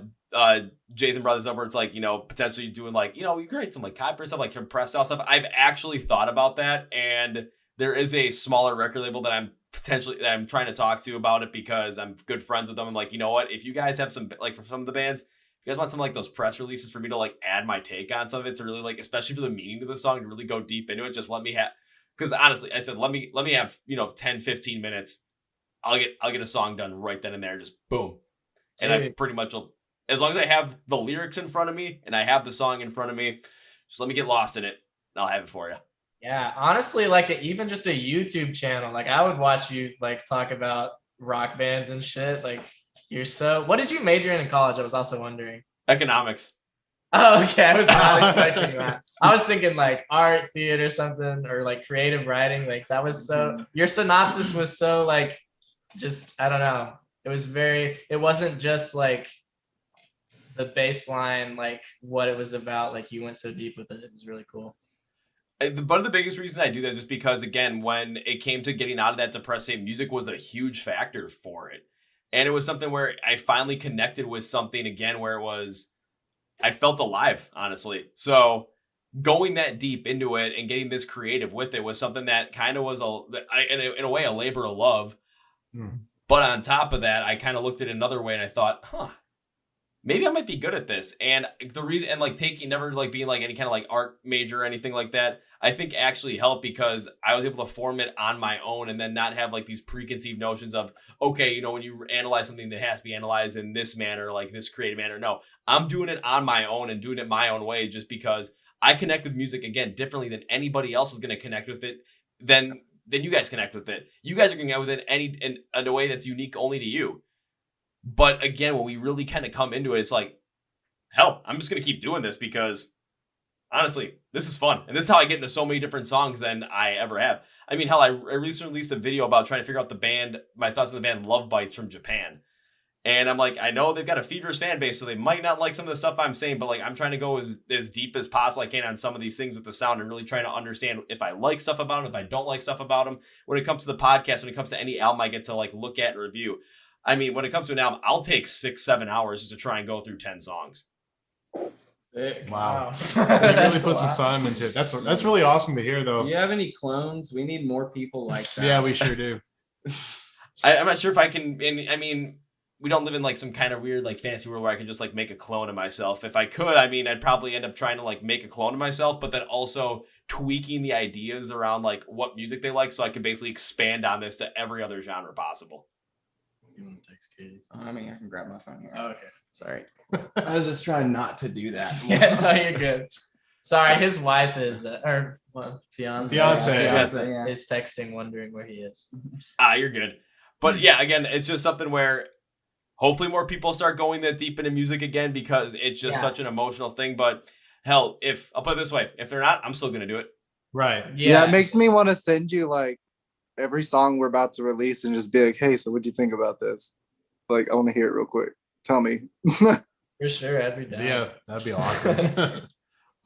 Jathan brought this up where it's potentially doing you create some copy stuff, compressed style stuff. I've actually thought about that, and there is a smaller record label that I'm trying to talk to about it, because I'm good friends with them. I'm like, you know what? If you guys have some, for some of the bands, if you guys want some like those press releases for me to like add my take on some of it to really like, especially for the meaning of the song, to really go deep into it, just let me have, because honestly, I said, let me have, 10, 15 minutes. I'll get a song done right then and there, just boom. And I pretty much will, as long as I have the lyrics in front of me and I have the song in front of me, just let me get lost in it and I'll have it for you. Yeah, honestly, like even just a YouTube channel, like I would watch you like talk about rock bands and shit. Like what did you major in college? I was also wondering. Economics. Oh, okay. I was not expecting that. I was thinking like art, theater, something, or like creative writing. Like that was your synopsis was so like, just, I don't know. It wasn't just like the baseline, like what it was about. Like you went so deep with it. It was really cool. One of the biggest reasons I do that is just because, again, when it came to getting out of that depressed state, music was a huge factor for it. And it was something where I finally connected with something again where I felt alive, honestly. So going that deep into it and getting this creative with it was something that kind of was, in a way, a labor of love. But on top of that, I kind of looked at it another way and I thought, maybe I might be good at this. And the reason, and like never like being like any kind of like art major or anything like that, I think actually helped because I was able to form it on my own and then not have like these preconceived notions of, okay, when you analyze something that has to be analyzed in this manner, like this creative manner. No, I'm doing it on my own and doing it my own way just because I connect with music, again, differently than anybody else is going to connect with it than you guys connect with it. You guys are going to connect with it in a way that's unique only to you. But again, when we really kind of come into it, it's like, hell, I'm just going to keep doing this because honestly, this is fun. And this is how I get into so many different songs than I ever have. I mean, hell, I recently released a video about trying to figure out my thoughts on the band Love Bites from Japan. And I'm like, I know they've got a feverish fan base, so they might not like some of the stuff I'm saying, but like I'm trying to go as deep as possible I can on some of these things with the sound and really trying to understand if I like stuff about them, if I don't like stuff about them. When it comes to the podcast, when it comes to any album I get to like look at and review. I mean, when it comes to an album, I'll take 6-7 hours just to try and go through 10 songs. Sick. Wow. You really put some time into it. That's really awesome to hear, though. Do you have any clones? We need more people like that. Yeah, we sure do. I'm not sure if I can. I mean, we don't live in like some kind of weird like fantasy world where I can just like make a clone of myself. If I could, I mean, I'd probably end up trying to like make a clone of myself, but then also tweaking the ideas around like what music they like so I could basically expand on this to every other genre possible. You want to text Katie? I mean, I can grab my phone here. Oh, okay. Sorry. I was just trying not to do that. Yeah, no, you're good. Sorry, his wife is, fiance. Yeah. Is texting, wondering where he is. You're good. But yeah, again, it's just something where hopefully more people start going that deep into music again because it's just such an emotional thing. But hell, I'll put it this way, if they're not, I'm still going to do it. Right. Yeah, it makes me want to send you like every song we're about to release and just be like, hey, so what do you think about this? Like, I want to hear it real quick. Tell me. For sure, every day. Yeah, that'd be awesome.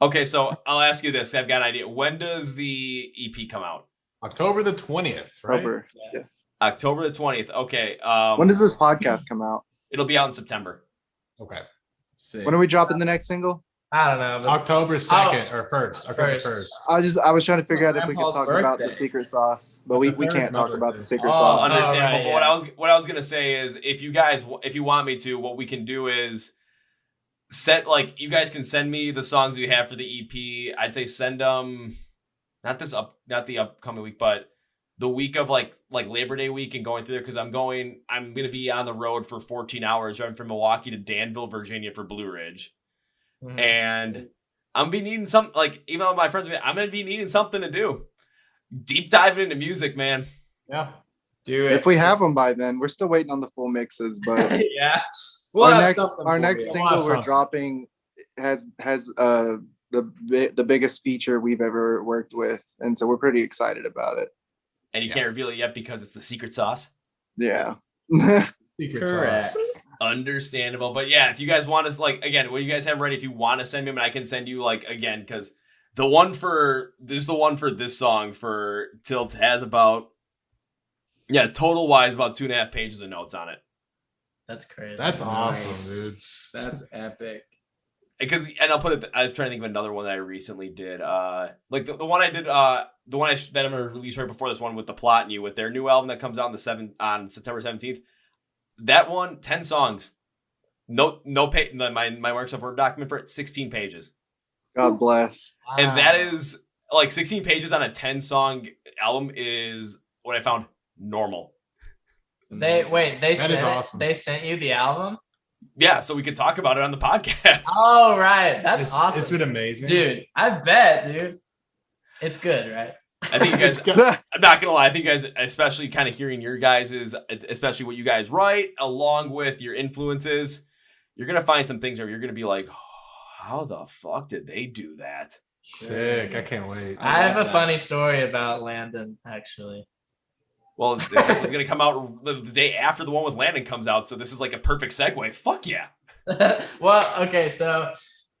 Okay, so I'll ask you this. I've got an idea. When does the EP come out? October the 20th, right? October. Yeah. October the 20th. Okay. When does this podcast come out? It'll be out in September. Okay. Sick. When are we dropping the next single? I don't know. But October 2nd or 1st. October 1st. I was trying to figure out if we could Grandpa's talk about the birthday. secret sauce, but we can't talk about the secret Oh, sauce. understandable. right, But what I was gonna say is, if you want me to, what we can do is you guys can send me the songs you have for the EP. I'd say send them not the upcoming week, but the week of like Labor Day week and going through there because I'm gonna be on the road for 14 hours driving from Milwaukee to Danville, Virginia for Blue Ridge. Mhm. And I'm be needing some even with my friends, I'm gonna be needing something to do. Deep diving into music, man. Yeah. Do it. If we have them by then, we're still waiting on the full mixes, but yeah. our next single we're dropping has the biggest feature we've ever worked with, and so we're pretty excited about it. And you can't reveal it yet because it's the secret sauce. Yeah. Secret Correct. sauce. Understandable. But yeah, if you guys want to again, what you guys have ready, if you want to send me them, and I can send you again, because the one for this song for Tilt has about total wise about 2.5 pages of notes on it. That's crazy. That's Nice. awesome, dude. That's epic. And I'll put it. I was trying to think of another one that I recently did. The one I did. The one that I'm gonna release right before this one with the Plot and You with their new album that comes out on September 17th. That one, 10 songs. No my Microsoft Word document for it, 16 pages. God bless. And that is like 16 pages on a 10-song album is what I found normal. They That is awesome. They sent you the album? Yeah, so we could talk about it on the podcast. Oh, right. That's awesome. It's been amazing. Dude, I bet, dude. It's good, right? I think you guys, I'm not going to lie, I think you guys, especially kind of hearing your guys', especially what you guys write, along with your influences, you're going to find some things where you're going to be like, oh, how the fuck did they do that? Sick. I can't wait. I have a funny story about Landon, actually. Well, this episode's going to come out the day after the one with Landon comes out, so this is like a perfect segue. Fuck yeah. Well, okay, so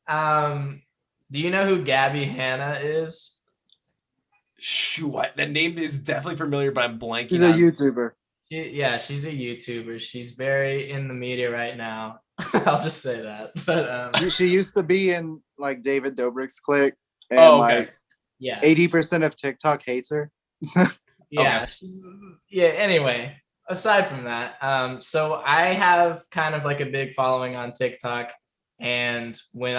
do you know who Gabbie Hanna is? Shoot, that name is definitely familiar, but I'm blanking. She's a YouTuber. She's a YouTuber. She's very in the media right now. I'll just say that. But She used to be in like David Dobrik's clique, and okay. Yeah, 80% of TikTok hates her. yeah, yeah. Anyway, aside from that, so I have kind of like a big following on TikTok, and when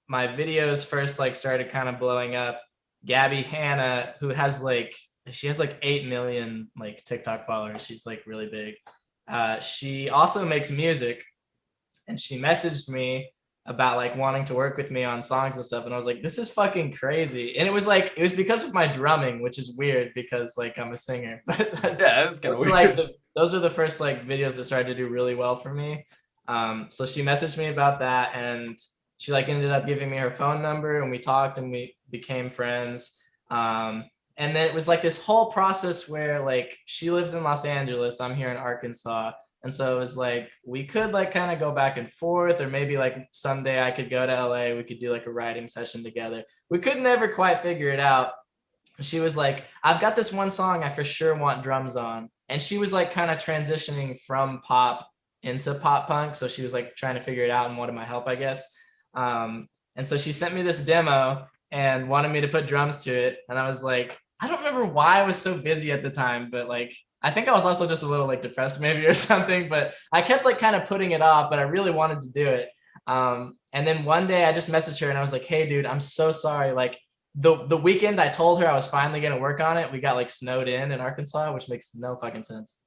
my videos first like started kind of blowing up, Gabbie Hanna, who has she has 8 million like TikTok followers. She's like really big. She also makes music, and she messaged me about like wanting to work with me on songs and stuff. And I was like, this is fucking crazy. And it was because of my drumming, which is weird because like I'm a singer. But yeah, that's kind of weird. Those are the first like videos that started to do really well for me. So she messaged me about that, and she like ended up giving me her phone number, and we talked and we became friends. And then it was like this whole process where like she lives in Los Angeles, I'm here in Arkansas. And so it was like, we could like kind of go back and forth, or maybe like someday I could go to LA, we could do like a writing session together. We could never quite figure it out. She was like, I've got this one song I for sure want drums on. And she was like kind of transitioning from pop into pop punk. So she was like trying to figure it out and wanted my help, I guess. And so she sent me this demo and wanted me to put drums to it. And I was like, I don't remember why I was so busy at the time, but like, I think I was also just a little like depressed maybe or something, but I kept like kind of putting it off, but I really wanted to do it. And then one day I just messaged her and I was like, hey dude, I'm so sorry. Like the weekend I told her I was finally going to work on it, we got like snowed in Arkansas, which makes no fucking sense.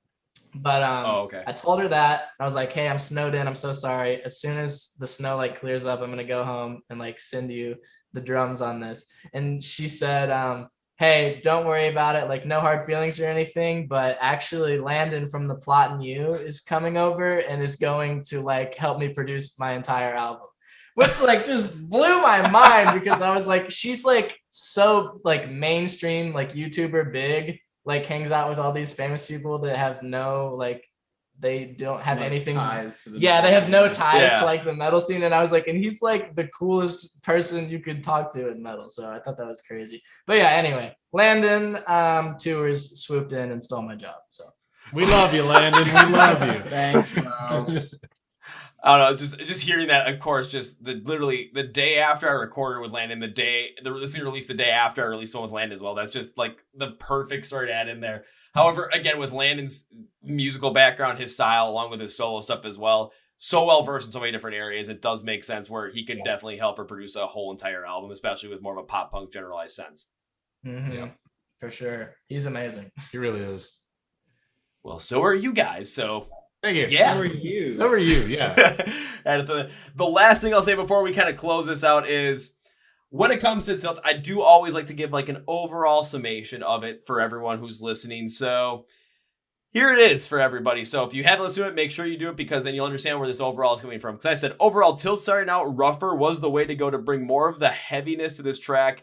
But okay. I told her that. I was like, hey, I'm snowed in. I'm so sorry. As soon as the snow like clears up, I'm going to go home and like send you the drums on this. And she said, hey, don't worry about it. Like no hard feelings or anything, but actually Landon from The Plot and You is coming over and is going to like help me produce my entire album, which like just blew my mind because I was like, she's like so like mainstream, like YouTuber big, like hangs out with all these famous people that have no like, they don't have like anything ties to the they have no ties Yeah. to like the metal scene. And I was like, and he's like the coolest person you could talk to in metal. So I thought that was crazy. But yeah, anyway, Landon Tewers swooped in and stole my job. So We love you, Landon. We love you. Thanks, bro. I don't know, just hearing that, of course, just literally the day after I recorded with Landon, this thing released the day after I released one with Landon as well. That's just like the perfect story to add in there. However, again, with Landon's musical background, his style, along with his solo stuff as well, so well versed in so many different areas, it does make sense where he could definitely help her produce a whole entire album, especially with more of a pop punk generalized sense. mm-hmm. Yeah. For sure. He's amazing. He really is. Well, so are you guys, so Thank you. yeah. So are you. So are you, yeah. And the last thing I'll say before we kind of close this out is, when it comes to sales, I do always like to give like an overall summation of it for everyone who's listening. So here it is for everybody. So if you haven't listened to it, make sure you do it, because then you'll understand where this overall is coming from. Because I said overall, till starting out rougher was the way to go to bring more of the heaviness to this track,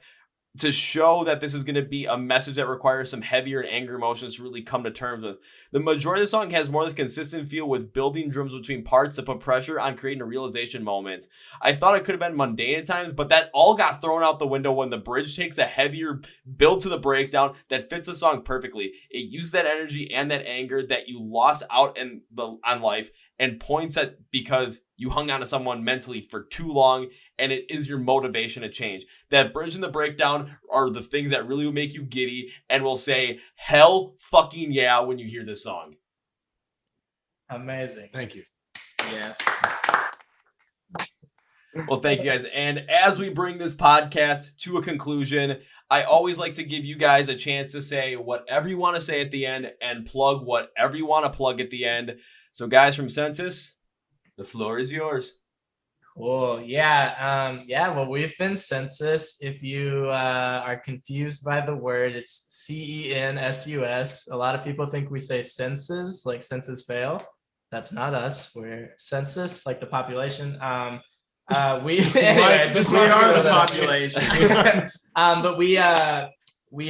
to show that this is going to be a message that requires some heavier and angry emotions to really come to terms with. The majority of the song has more of the consistent feel with building drums between parts that put pressure on creating a realization moment. I thought it could have been mundane at times, but that all got thrown out the window when the bridge takes a heavier build to the breakdown that fits the song perfectly. It uses that energy and that anger that you lost out on life and points at because you hung on to someone mentally for too long, and it is your motivation to change. That bridge and the breakdown are the things that really will make you giddy and will say, hell fucking yeah, when you hear this song. Amazing. Thank you. Yes. Well, thank you guys. And as we bring this podcast to a conclusion, I always like to give you guys a chance to say whatever you want to say at the end and plug whatever you want to plug at the end. So guys from Census, the floor is yours. Cool. Yeah. Well, we've been Census. If you are confused by the word, it's Census. A lot of people think we say census, like census fail. That's not us. We're Census, like the population. We anyway, just we are the that. population. But we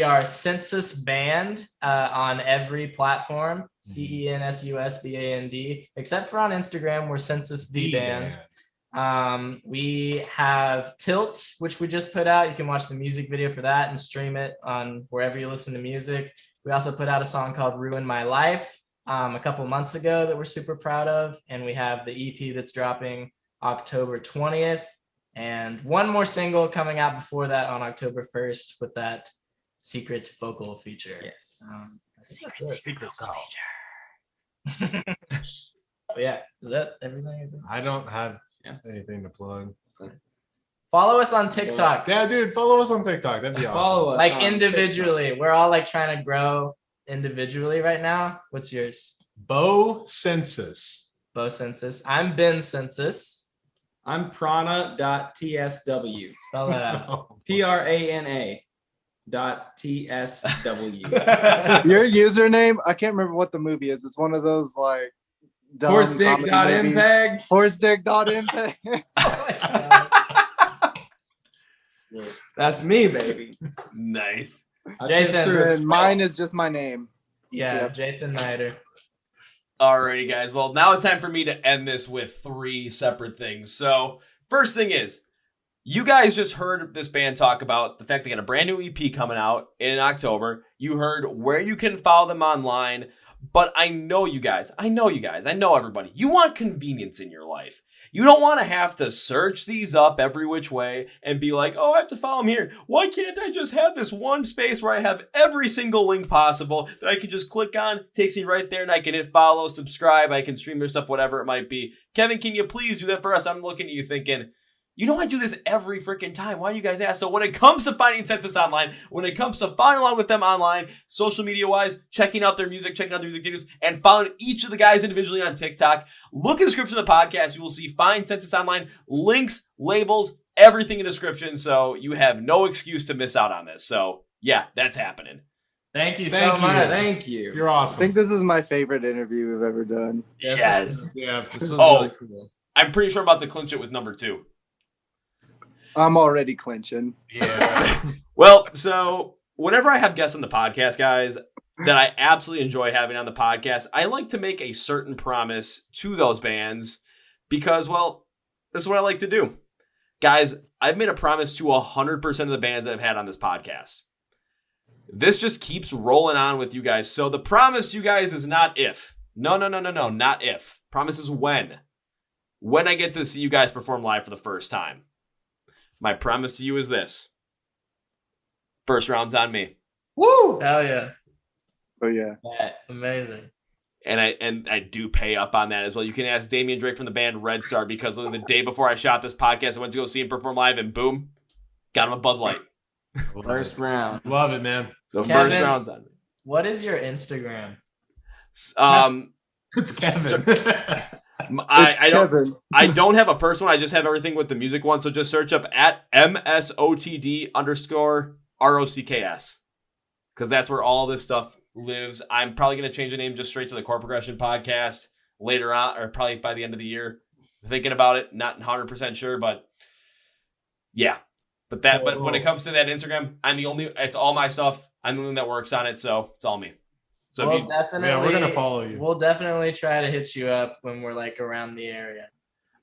are Census Band on every platform. CENSUSBAND, except for on Instagram, we're Census the Band. We have Tilts, which we just put out. You can watch the music video for that and stream it on wherever you listen to music. We also put out a song called Ruin My Life a couple months ago that we're super proud of. And we have the EP that's dropping October 20th. And one more single coming out before that on October 1st with that secret vocal feature. Yes. Secret vocal feature. But yeah, is that everything? I don't have anything to plug. Follow us on TikTok. Yeah, dude, follow us on TikTok. That'd be awesome. Follow us Like on individually. We're all like trying to grow individually right now. What's yours? Bo Census. Bo Census. I'm Ben Census. I'm prana.tsw. Spell that out. PRANA.TSW. Your username, I can't remember what the movie is. It's one of those like dumb comedy movies. Horsedick.mpeg. Horsedick.mpeg. That's me, baby. Nice. Jathan. And mine is just my name. Yeah, Yep. Jathan Nider. Alrighty, guys. Well, now it's time for me to end this with 3 separate things. So, first thing is, you guys just heard this band talk about the fact they got a brand new EP coming out in October. You heard where you can follow them online. But I know you guys. I know everybody. You want convenience in your life. You don't want to have to search these up every which way and be like, oh, I have to follow them here. Why can't I just have this one space where I have every single link possible that I can just click on, takes me right there, and I can hit follow, subscribe, I can stream their stuff, whatever it might be. Kevin, can you please do that for us? I'm looking at you thinking, you know I do this every freaking time. Why do you guys ask? So when it comes to finding Census online, when it comes to following along with them online, social media-wise, checking out their music, checking out their music videos, and following each of the guys individually on TikTok, look in the description of the podcast. You will see Find Census online, links, labels, everything in the description. So you have no excuse to miss out on this. So yeah, that's happening. Thank you Thank so you. much. Thank you. You're I awesome. think this is my favorite interview we've ever done. Yes. Yeah, this was Oh. really cool. I'm pretty sure I'm about to clinch it with number 2. I'm already clinching. Yeah. Well, so whenever I have guests on the podcast, guys, that I absolutely enjoy having on the podcast, I like to make a certain promise to those bands because, well, this is what I like to do. Guys, I've made a promise to 100% of the bands that I've had on this podcast. This just keeps rolling on with you guys. So the promise to you guys is not if. No, not if. Promise is when. When I get to see you guys perform live for the first time. My promise to you is this. First round's on me. Woo! Hell yeah. Oh yeah. Amazing. And I do pay up on that as well. You can ask Damian Drake from the band Red Star because the day before I shot this podcast, I went to go see him perform live and boom, got him a Bud Light. First round. Love it, man. So Kevin, first round's on me. What is your Instagram? It's Kevin. I don't have a personal. I just have everything with the music one. So just search up at MSOTD_ROCKS because that's where all this stuff lives. I'm probably going to change the name just straight to the Chord Progression podcast later on, or probably by the end of the year. Thinking about it, not 100% sure, but yeah. But when it comes to that Instagram, it's all my stuff. I'm the only one that works on it, so it's all me. So we're gonna follow you. We'll definitely try to hit you up when we're like around the area.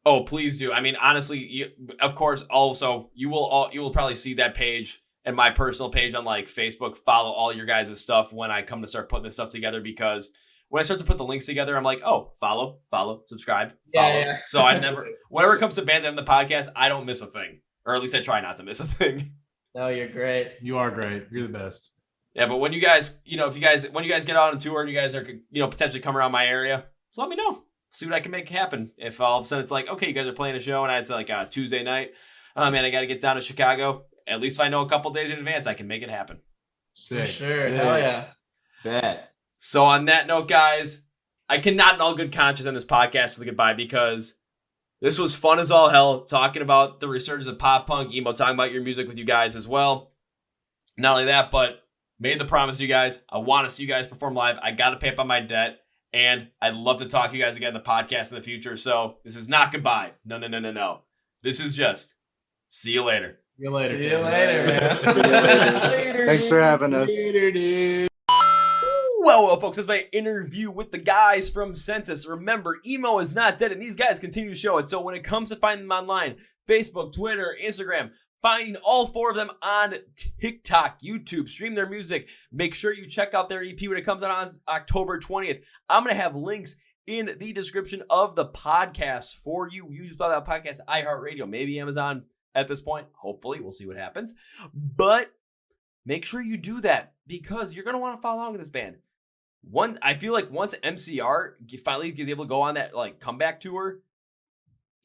Oh, please do. I mean, honestly, of course. Also, you will probably see that page and my personal page on like Facebook. Follow all your guys' stuff when I come to start putting this stuff together because when I start to put the links together, I'm like, oh, follow, subscribe, follow. Yeah. So I never, whenever it comes to bands and the podcast, I don't miss a thing, or at least I try not to miss a thing. No, you're great. You are great. You're the best. Yeah, but when you guys, when you guys get out on tour and you guys are, potentially come around my area, just let me know. see what I can make happen. If all of a sudden it's like, okay, you guys are playing a show and it's like a Tuesday night, man, I got to get down to Chicago. At least if I know a couple days in advance, I can make it happen. Sick. Sure. Sick. Hell yeah. Bet. So on that note, guys, I cannot in all good conscience end this podcast with a goodbye because this was fun as all hell, talking about the resurgence of pop punk, emo, talking about your music with you guys as well. Not only that, but made the promise to you guys. I want to see you guys perform live. I got to pay up on my debt, and I'd love to talk to you guys again in the podcast in the future. So this is not goodbye. No. This is just see you later. See you later. See you later, man. Later. Thanks for having us. Later, dude. Well, folks, that's my interview with the guys from Census. Remember, emo is not dead, and these guys continue to show it. So when it comes to finding them online, Facebook, Twitter, Instagram, finding all 4 of them on TikTok, YouTube, stream their music. Make sure you check out their EP when it comes out on October 20th. I'm going to have links in the description of the podcast for you. You just thought that podcast, iHeart Radio, maybe Amazon at this point. Hopefully, we'll see what happens. But make sure you do that because you're going to want to follow along with this band. I feel like once MCR finally is able to go on that like comeback tour,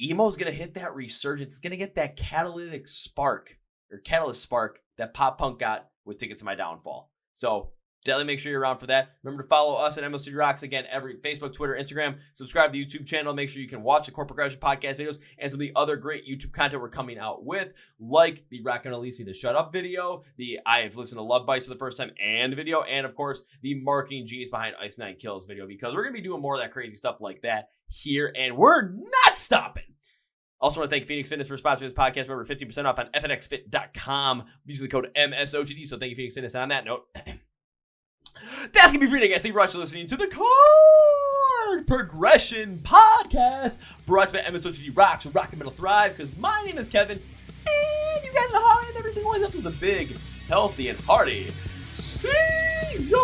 emo's gonna hit that resurgence. It's gonna get that catalyst spark that pop punk got with Tickets to My Downfall. So definitely make sure you're around for that. Remember to follow us at MLC Rocks again every Facebook, Twitter, Instagram. Subscribe to the YouTube channel. Make sure you can watch the Chord Progression podcast videos and some of the other great YouTube content we're coming out with, like the Rockin' Elise the Shut Up video, the I've listened to Love Bites for the first time and video, and of course the marketing genius behind Ice Nine Kills video, because we're gonna be doing more of that crazy stuff like that here, and we're not stopping. Also want to thank Phoenix Fitness for sponsoring this podcast. Remember, 15% off on fnxfit.com. Use the code MSOTD. So thank you, Phoenix Fitness. And on that note, that's going to be free, guys. Thank you very much for listening to the Chord Progression podcast, brought to you by MSOTD Rocks, where rock and metal thrive, because my name is Kevin, and you guys know how I end every single one up with a big, healthy, and hearty see ya.